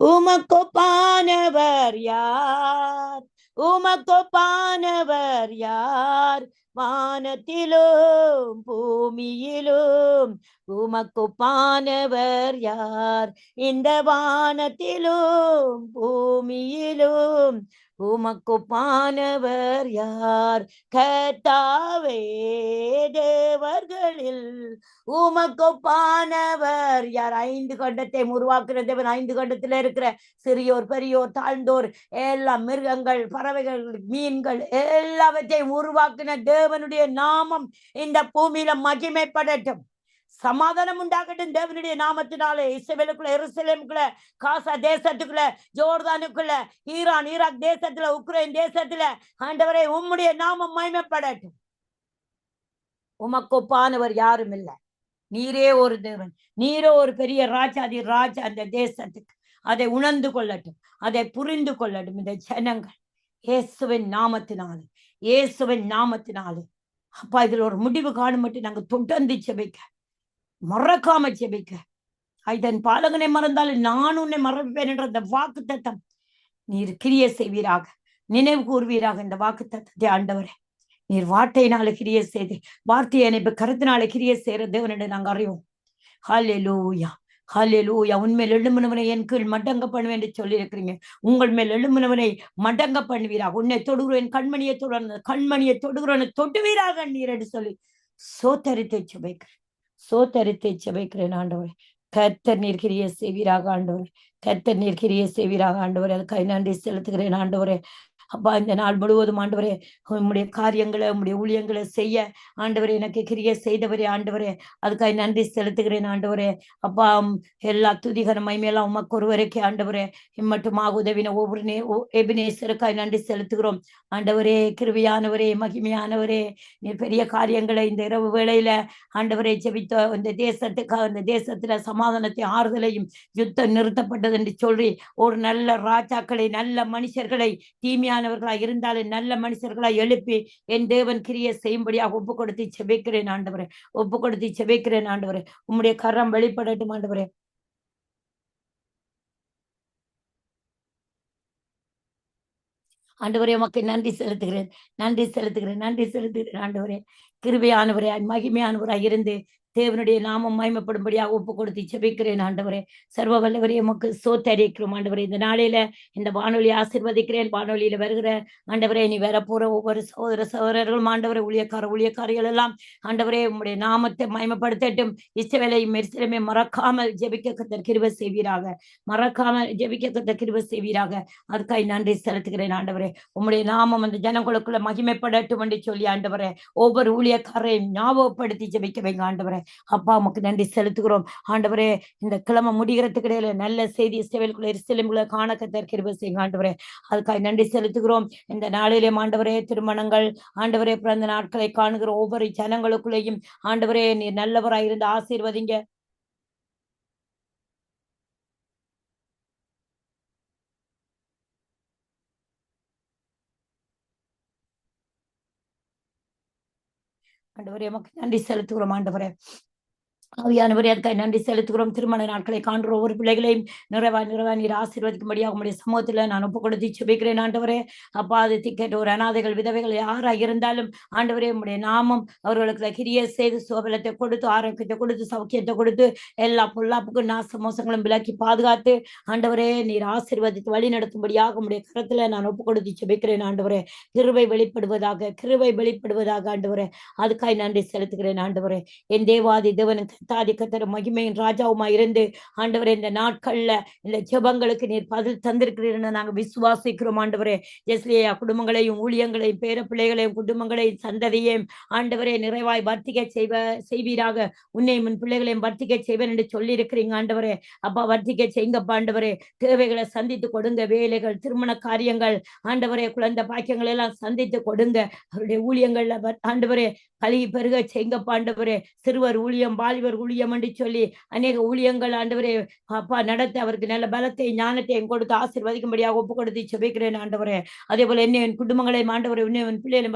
Speaker 2: உமக்கொப்பானவர் யார், உமக்கொப்பானவர் யார், வானத்திலும் பூமியிலும் உமக்கொப்பானவர் யார், இந்த வானத்திலும் பூமியிலும் உமக்கொப்பானவர் யார். கர்த்தாவே தேவர்களில் உமக்கொப்பானவர் யார். 5 கண்டத்தை உருவாக்குற தேவன், 5 கண்டத்துல இருக்கிற சிறியோர் பெரியோர் தாழ்ந்தோர் எல்லா மிருகங்கள் பறவைகள் மீன்கள் எல்லாவற்றையும் உருவாக்கின தேவனுடைய நாமம் இந்த பூமியில மகிமைப்படட்டும். சமாதானம் உண்டாகட்டும் தேவனுடைய நாமத்தினாலே. இஸ்ரவேலுக்குள்ள, எருசலேமுக்குள்ள, காசா தேசத்துக்குள்ள, ஜோர்தானுக்குள்ள, ஈராக் தேசத்துல, உக்ரைன் தேசத்துல ஆண்டவரே உம்முடைய நாமம் மகிமைப்படட்டும். உமக்கொப்பானவர் யாரும் இல்லை. நீரே ஒரு தேவன், நீரே ஒரு பெரிய ராஜாதி ராஜா அந்த தேசத்துக்கு. அதை உணர்ந்து கொள்ளட்டும், அதை புரிந்து கொள்ளட்டும் இந்த ஜனங்கள் இயேசுவின் நாமத்தினாலே, இயேசுவின் நாமத்தினாலே. அப்பா இதுல ஒரு முடிவு காணும் மட்டும் நாங்க தொடர்ந்து செபிக்க, மறக்காம செபிக்க. இதன் பாலகனை மறந்தாலும் நான் உன்னை மறப்பேன் என்ற அந்த வாக்கு தத்தம் நீர் கிரிய செய்வீராக, நினைவு கூறுவீராக. இந்த வாக்கு தத்தத்தை ஆண்டவரே நீர் வார்த்தையினால கிரிய செய்து, வார்த்தையை இப்ப கருத்தினால கிரிய செய்யற தேவனிடம் நாங்க அறிவோம். ஹல்லேலூயா, ஹல்லேலூயா. உண்மையில் எழும்புனவனை என் கீழ் மடங்க பண்ணுவேன் என்று சொல்லி இருக்கிறீங்க. உங்கள் மேல் எழும்புனவனை மடங்க பண்ணுவீராக. உன்னை தொடுகிறேன், கண்மணியை தொடர்ந்து கண்மணியை தொடுகிறவனை தொட்டுவீராக நீர் என்று சொல்லி சோத்தரித்தை சுமைக்கிறேன், சோத்தரித்தை சுமைக்கிறேன் ஆண்டவரே. கர்த்தர் நீர் கிரிய செய்வீராக ஆண்டவரே, கர்த்தர் நீர் கிரிய செய்வீராக ஆண்டவரே. அதுக்காக நன்றி செலுத்துகிறேன் ஆண்டவரே. அப்பா இந்த நாள் முழுவதும் ஆண்டவரே உம்முடைய காரியங்களை உம்முடைய ஊழியங்களை செய்ய ஆண்டவரே எனக்கு கிரியை செய்தவரே ஆண்டவரே அதுக்காக நன்றி செலுத்துகிறேன் ஆண்டவரே. அப்பா எல்லா துதிகர மகிமையெல்லாம் உமக்கு ஒருவருக்கே ஆண்டவரே. இம்மட்டுமாக உதவின ஒவ்வொரு எபினேசருக்காய் நன்றி செலுத்துகிறோம் ஆண்டவரே. கிருபையானவரே, மகிமையானவரே, நீர் பெரிய காரியங்களை இந்த இரவு வேளையில ஆண்டவரை ஜெபித்த இந்த தேசத்துக்காக, இந்த தேசத்துல சமாதானத்தை ஆறுதலையும் யுத்தம் நிறுத்தப்பட்டது என்று சொல்லி ஒரு நல்ல ராஜாக்களை, நல்ல மனுஷர்களை, தீமையானவர்களாய் இருந்தாலும் நல்ல மனுஷர்களாய் எழுப்பி என் தேவன் கிரியை செய்யும்படியாக ஒப்பு கொடுத்து செபிக்கிறேன் ஆண்டவரே. ஒப்பு கொடுத்து செபிக்கிறேன் ஆண்டவரே. உம்முடைய கரம் வெளிப்படட்டும் ஆண்டவரே. ஆண்டவரே உமக்கு நன்றி செலுத்துகிறேன், நன்றி செலுத்துகிறேன், நன்றி செலுத்துகிறேன் ஆண்டவரே. கிருபையானவராய் மகிமையானவராய் இருந்து தேவனுடைய நாமம் மகிமைப்படும்படியாக ஒப்பு கொடுத்து செபிக்கிறேன் ஆண்டவரே. சர்வ வல்லவரே உமக்கு சோத்தரிக்கிறோம் ஆண்டவரே. இந்த நாளையில இந்த வானொலி ஆசீர்வதிக்கிறேன். வானொலியில வருகிற ஆண்டவரே, நீ வரப்போற ஒவ்வொரு சகோதர சகோதரர்களும் ஆண்டவரே, ஊழியக்காரிகள் எல்லாம் ஆண்டவரே உம்முடைய நாமத்தை மகிமைப்படுத்தட்டும். இஸ்ரவேலையும் எருசலேமை மறக்காமல் ஜெபிக்க கர்த்தர் கிருபை செய்வீராக, மறக்காமல் ஜெபிக்க கர்த்தர் கிருபை செய்வீராக. அதுக்காய் நன்றி செலுத்துகிறேன் ஆண்டவரே. உம்முடைய நாமம் அந்த ஜனங்களுக்குள்ள மகிமைப்படட்டும் என்று சொல்லி ஆண்டவரே ஒவ்வொரு ஊழியக்காரையும் ஞாபகப்படுத்தி ஜெபிக்க வைங்க ஆண்டவரே. அப்பா உமக்கு நன்றி செலுத்துகிறோம் ஆண்டவரே. இந்த கிழமை முடிகிறதுக்கு இடையில நல்ல செய்தி இஸ்ரவேலுக்குள்ள எருசலேமுக்குள்ள காண கர்த்தர் கிருபை செய்யுங்க ஆண்டவரே. அதுக்காக நன்றி செலுத்துகிறோம். இந்த நாளிலே ஆண்டவரே திருமணங்கள் ஆண்டவரே பிறந்த நாட்களை காணுகிற ஒவ்வொரு ஜனங்களுக்குள்ளேயும் ஆண்டவரே நீர் நல்லவராய் இருந்து ஆசீர்வதிங்க. ஆண்டவரே உமக்கு நன்றி செலுத்துகிறோம் ஆண்டவரே. ஆவியானவரே அதுக்காக நன்றி செலுத்துகிறோம். திருமண நாட்களை காண்கிற ஒவ்வொரு பிள்ளைகளையும் நிறைவா நீர் ஆசீர்வதிக்கும்படியாக உங்களுடைய சமூகத்துல நான் ஒப்பு கொடுத்து செபிக்கிறேன் ஆண்டவரே. அப்பா அது திக்கெட் ஒரு அனாதைகள் விதவைகள் யாராக இருந்தாலும் ஆண்டவரே உம்முடைய நாமம் அவர்களுக்கு கிரியை செய்து சுகபலத்தை கொடுத்து ஆரோக்கியத்தை கொடுத்து சௌக்கியத்தை கொடுத்து எல்லா பொல்லாப்புக்கும் நாச மோசங்களும் விலக்கி பாதுகாத்து ஆண்டவரே நீர் ஆசீர்வதித்து வழி நடத்தும்படியாக உம்முடைய கரத்துல நான் ஒப்பு கொடுத்து செபிக்கிறேன் ஆண்டவரே. கிருபை வெளிப்படுவதாக ஆண்டவரே. அதுக்காக நன்றி செலுத்துகிறேன் ஆண்டவரே. என் தேவாதி தேவனுக்கு தாதி கத்தர் மகிமையின் ராஜாவுமா இருந்து ஆண்டவரே இந்த நாட்கள்ல இந்த ஜெபங்களுக்கு நீர் பதில் தந்திருக்கிறீர்னு நாங்க விசுவாசிக்கிறோம் ஆண்டவரே. ஜெஸ்லியா குடும்பங்களையும் ஊழியங்களையும் பேர பிள்ளைகளையும் குடும்பங்களையும் சந்ததியையும் ஆண்டவரே நிறைவாய் வர்த்திக்க செய்வீராக. உன்னை முன் பிள்ளைகளையும் வர்த்திக்க செய்வேன் என்று சொல்லி இருக்கிறீங்க ஆண்டவரே. அப்பா வர்த்திக்க செய்யுங்கப்பா ஆண்டவரே. தேவைகளை சந்தித்து கொடுங்க. வேலைகள், திருமண காரியங்கள் ஆண்டவரே, குழந்தை பாக்கியங்கள் எல்லாம் சந்தித்து கொடுங்க. அவருடைய ஊழியங்கள்ல ஆண்டவரே கழுகி பெருக செய்யுங்கப்பா ஆண்டவரே. சிறுவர் ஊழியம், வாலிபர் ஊழியம் என்று சொல்லி அநேக ஊழியங்கள் ஆண்டவரே அப்பா நடத்த அவருக்கு நல்ல பலத்தை ஞானத்தையும் கொடுத்து ஆசீர்வதிக்கும்படியாக ஒப்பு கொடுத்து செபிக்கிறேன் ஆண்டவரே. அதே போல என்ன என் குடும்பங்களையும் ஆண்டவரே என் பிள்ளைகளை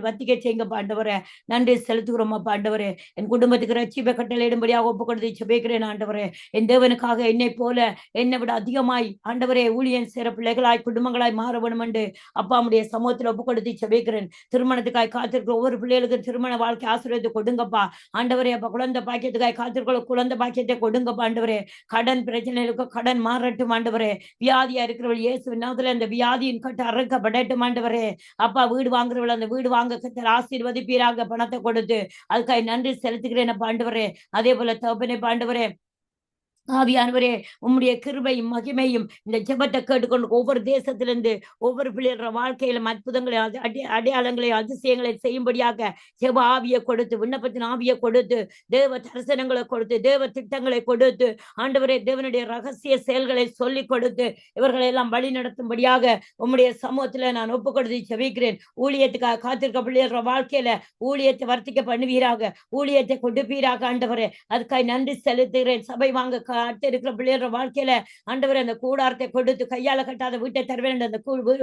Speaker 2: வர்த்திக்க செய்யுங்கப்பா ஆண்டவரே. நன்றி செலுத்துகிறோம் அப்பா ஆண்டவரே. என் குடும்பத்துக்கு ரட்சிப்பை கட்டளையிடும்படியாக ஒப்பு கொடுத்து செபிக்கிறேன் ஆண்டவரே. என் தேவனுக்காக என்னை போல என்னை விட அதிகமாய் ஆண்டவரே ஊழியன் சேர பிள்ளைகளாய் குடும்பங்களாய் மாற வேணும் என்று அப்பா உடைய சமூகத்தில் ஒப்பு கொடுத்து செபிக்கிறேன். திருமணத்துக்காய் காத்திருக்கிற ஒவ்வொரு பிள்ளைகளுக்கு திருமண வாழ்க்கை ஆசீர்வாதத்தை கொடுங்கப்பா ஆண்டவரே. அப்ப குழந்தை பாக்கியத்துக்காய் காத்திருக்கிற குழந்தை பாக்கியத்தை கொடுங்கப்பா ஆண்டவரே. கடன் பிரச்சனைகளுக்கு கடன் மாறட்டும் ஆண்டவரே. வியாதியா இருக்கிறவள் இயேசுவின் நாமத்திலே அந்த வியாதியின் கட்டு அறுக்கப்படட்டும் ஆண்டவரே. அப்பா வீடு வாங்குறவள் அந்த வீடு வாங்க கர்த்தர் ஆசீர்வதிப்பீராக பணத்தை கொடுத்து. அதுக்காக நன்றி செலுத்துகிறேன் அப்பா ஆண்டவரே. அதே போல தகப்பனே ஆண்டவரே ஆவியானவரே உம்முடைய கிருபையும் மகிமையும் இந்த ஜெபத்தை கேட்டுக்கொண்டு ஒவ்வொரு தேசத்திலிருந்து ஒவ்வொரு பிள்ளைகள வாழ்க்கையிலும் அற்புதங்களை அடையாளங்களை அதிசயங்களை செய்யும்படியாக ஜெப ஆவியை கொடுத்து, விண்ணப்பத்தின் ஆவியை கொடுத்து, தேவ தரிசனங்களை கொடுத்து, தேவ திட்டங்களை கொடுத்து ஆண்டவரே தேவனுடைய ரகசிய செயல்களை சொல்லி கொடுத்து இவர்களை எல்லாம் வழி நடத்தும்படியாக உம்முடைய சமூகத்துல நான் ஒப்பு கொடுத்து ஜெபிக்கிறேன். ஊழியத்துக்காக காத்திருக்க பிள்ளைகள வாழ்க்கையில ஊழியத்தை வர்த்திக்க பண்ணுவீராக, ஊழியத்தை கொடுப்பீராக ஆண்டவரே. அதுக்காக நன்றி செலுத்துகிறேன். சபை வாங்க இருக்கிற பிள்ளைகள வாழ்க்கையில ஆண்டவரே அந்த கூடாரத்தை கொடுத்து, கையால கட்டாத வீட்டை தருவேன் அந்த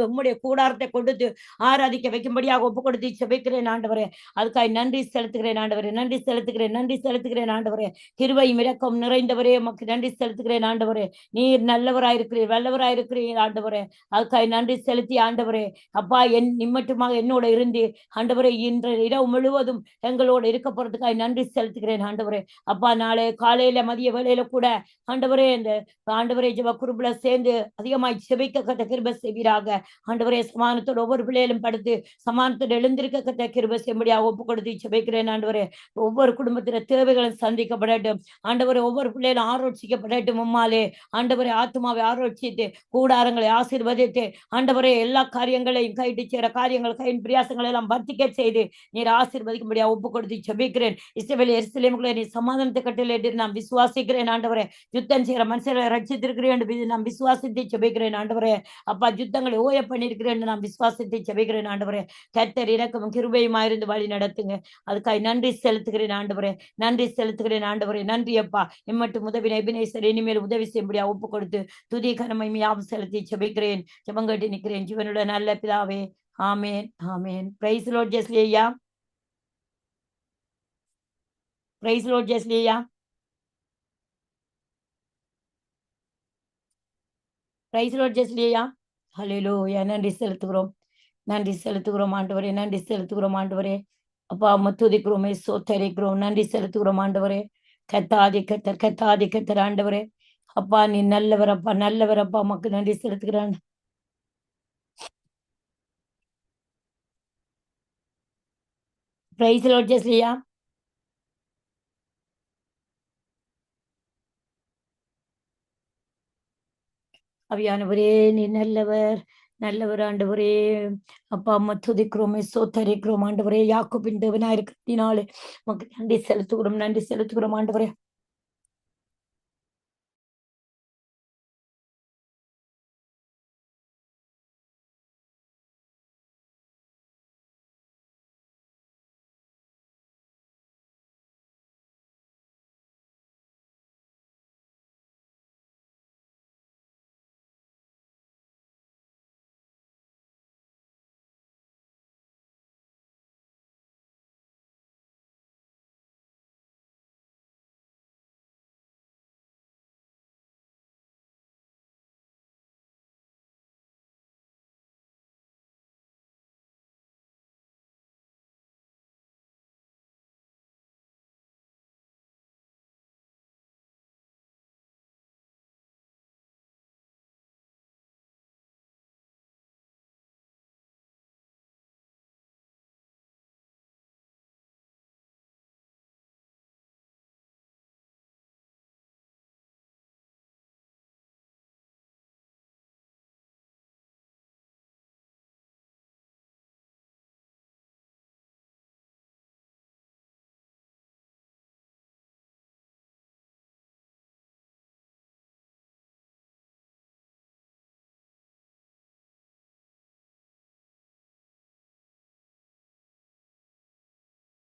Speaker 2: உம்முடைய கூடாரத்தை கொடுத்து ஆராதிக்க வைக்கும்படியாக ஒப்பு கொடுத்து செபிக்கிறேன் ஆண்டவரே. அதுக்காக நன்றி செலுத்துகிறேன் ஆண்டவரே. நன்றி செலுத்துகிறேன் ஆண்டவரே. கிருபையும் இரக்கம் நிறைந்தவரே உமக்கு நன்றி செலுத்துகிறேன் ஆண்டவரே. நீர் நல்லவராயிருக்கிறீர், வல்லவராயிருக்கிறீர் ஆண்டவரே. அதுக்காக நன்றி செலுத்தி ஆண்டவரே அப்பா நிம்மட்டுமாக என்னோட இருந்து ஆண்டவரே இன்று இரவு முழுவதும் எங்களோட இருக்க போறதுக்காக நன்றி செலுத்துகிறேன் ஆண்டவரே. அப்பா நாளை காலையில மதிய வேளையில கூட ஆண்டவரே இந்த ஆண்டவரே ஜெப குருபுல சேர்ந்து அதிகமாய் செபிக்க கத்த கிருபை செய்வீராக. ஆண்டவரே சமானத்தோட ஒவ்வொரு பிள்ளைகளும் படுத்து சமானத்தோடு எழுந்திருக்க கத்த கிருபை செய்யும்படியாக ஒப்பு கொடுத்து செபிக்கிறேன். ஆண்டவரே ஒவ்வொரு குடும்பத்தின தேவைகளும் சந்திக்கப்படட்டும். ஆண்டவரே ஒவ்வொரு பிள்ளைகளும் ஆரோட்சிக்கப்படட்டும். உம்மாலே ஆண்டவரே ஆத்துமாவை ஆரோட்சித்து கூடாரங்களை ஆசீர்வதித்து ஆண்டவரே எல்லா காரியங்களையும் கைட்டு சேர காரியங்கள் கையின் பிரியாசங்களை எல்லாம் வர்த்திக்க செய்து நீர் ஆசீர்வதிக்கும்படியா ஒப்பு கொடுத்து செபிக்கிறேன். இஸ்ரவேல் எருசலேமுக்குள்ளே நீ சமாதானத்தை கட்டளை நான் விசுவாசிக்கிறேன். ஆண்டவரே யுத்தம் செய்கிற மனுஷரை ரட்சித்திருக்கிறேன் என்று நான் விசுவாசித்து செபிக்கிறேன். ஆண்டவரே அப்பா யுத்தங்களை ஓய பண்ணியிருக்கிறேன் என்று நான் விசுவாசித்து செபிக்கிறேன். ஆண்டவரே கர்த்தர் இரக்கமும் கிருபையுமாயிருந்து வழி நடத்துங்க. அதுக்காக நன்றி செலுத்துகிறேன். ஆண்டவரே நன்றி செலுத்துகிறேன். ஆண்டவரே நன்றி அப்பா. இம்மட்டும் உதவி எபினேசர் இனிமேல் உதவி செய்யும்படியா ஒப்பு கொடுத்து துதி கனமை யாவும் செலுத்தி செபிக்கிறேன். ஜெபங்கட்டி நிற்கிறேன். ஜீவனுடைய நல்ல பிதாவே, ஆமேன் ஆமேன். பிரைஸ் லார்ட் ஜெஸ்லி ஐயா. பிரைஸ் லார்ட் ஜெஸ்லி ஐயா. பிரைஸ் லார்ட் ஜெஸ்லி ஐயா. ஹல்லேலூயா. நன்றி செலுத்துகிறோம். நன்றி செலுத்துகிறோம் ஆண்டவரே. நன்றி செலுத்துகிறோம் ஆண்டவரே. அப்பா துதிக்கிறோமே சோத்தரிக்கிறோம். நன்றி செலுத்துகிறோம் ஆண்டவரே. கத்தாதி கத்தர் கத்தாதி கத்தர் ஆண்டவரே. அப்பா நீ நல்லவர் அப்பா, நல்லவர் அப்பா. உமக்கு நன்றி செலுத்துகிறேன். பிரைஸ் லார்ட் ஜெஸ்லி ஐயா. அவியானவரே நீ நல்லவர், நல்லவர் ஆண்டவரே. அப்பா அம்மா துதிக்கிறோமே சோத்தரிக்கிறோம் ஆண்டவரே. யாக்கோபின் தேவனாய் இருக்கிறதினாலே உமக்கு நன்றி செலுத்துகிறோம். நன்றி செலுத்துகிறோம் ஆண்டவரே.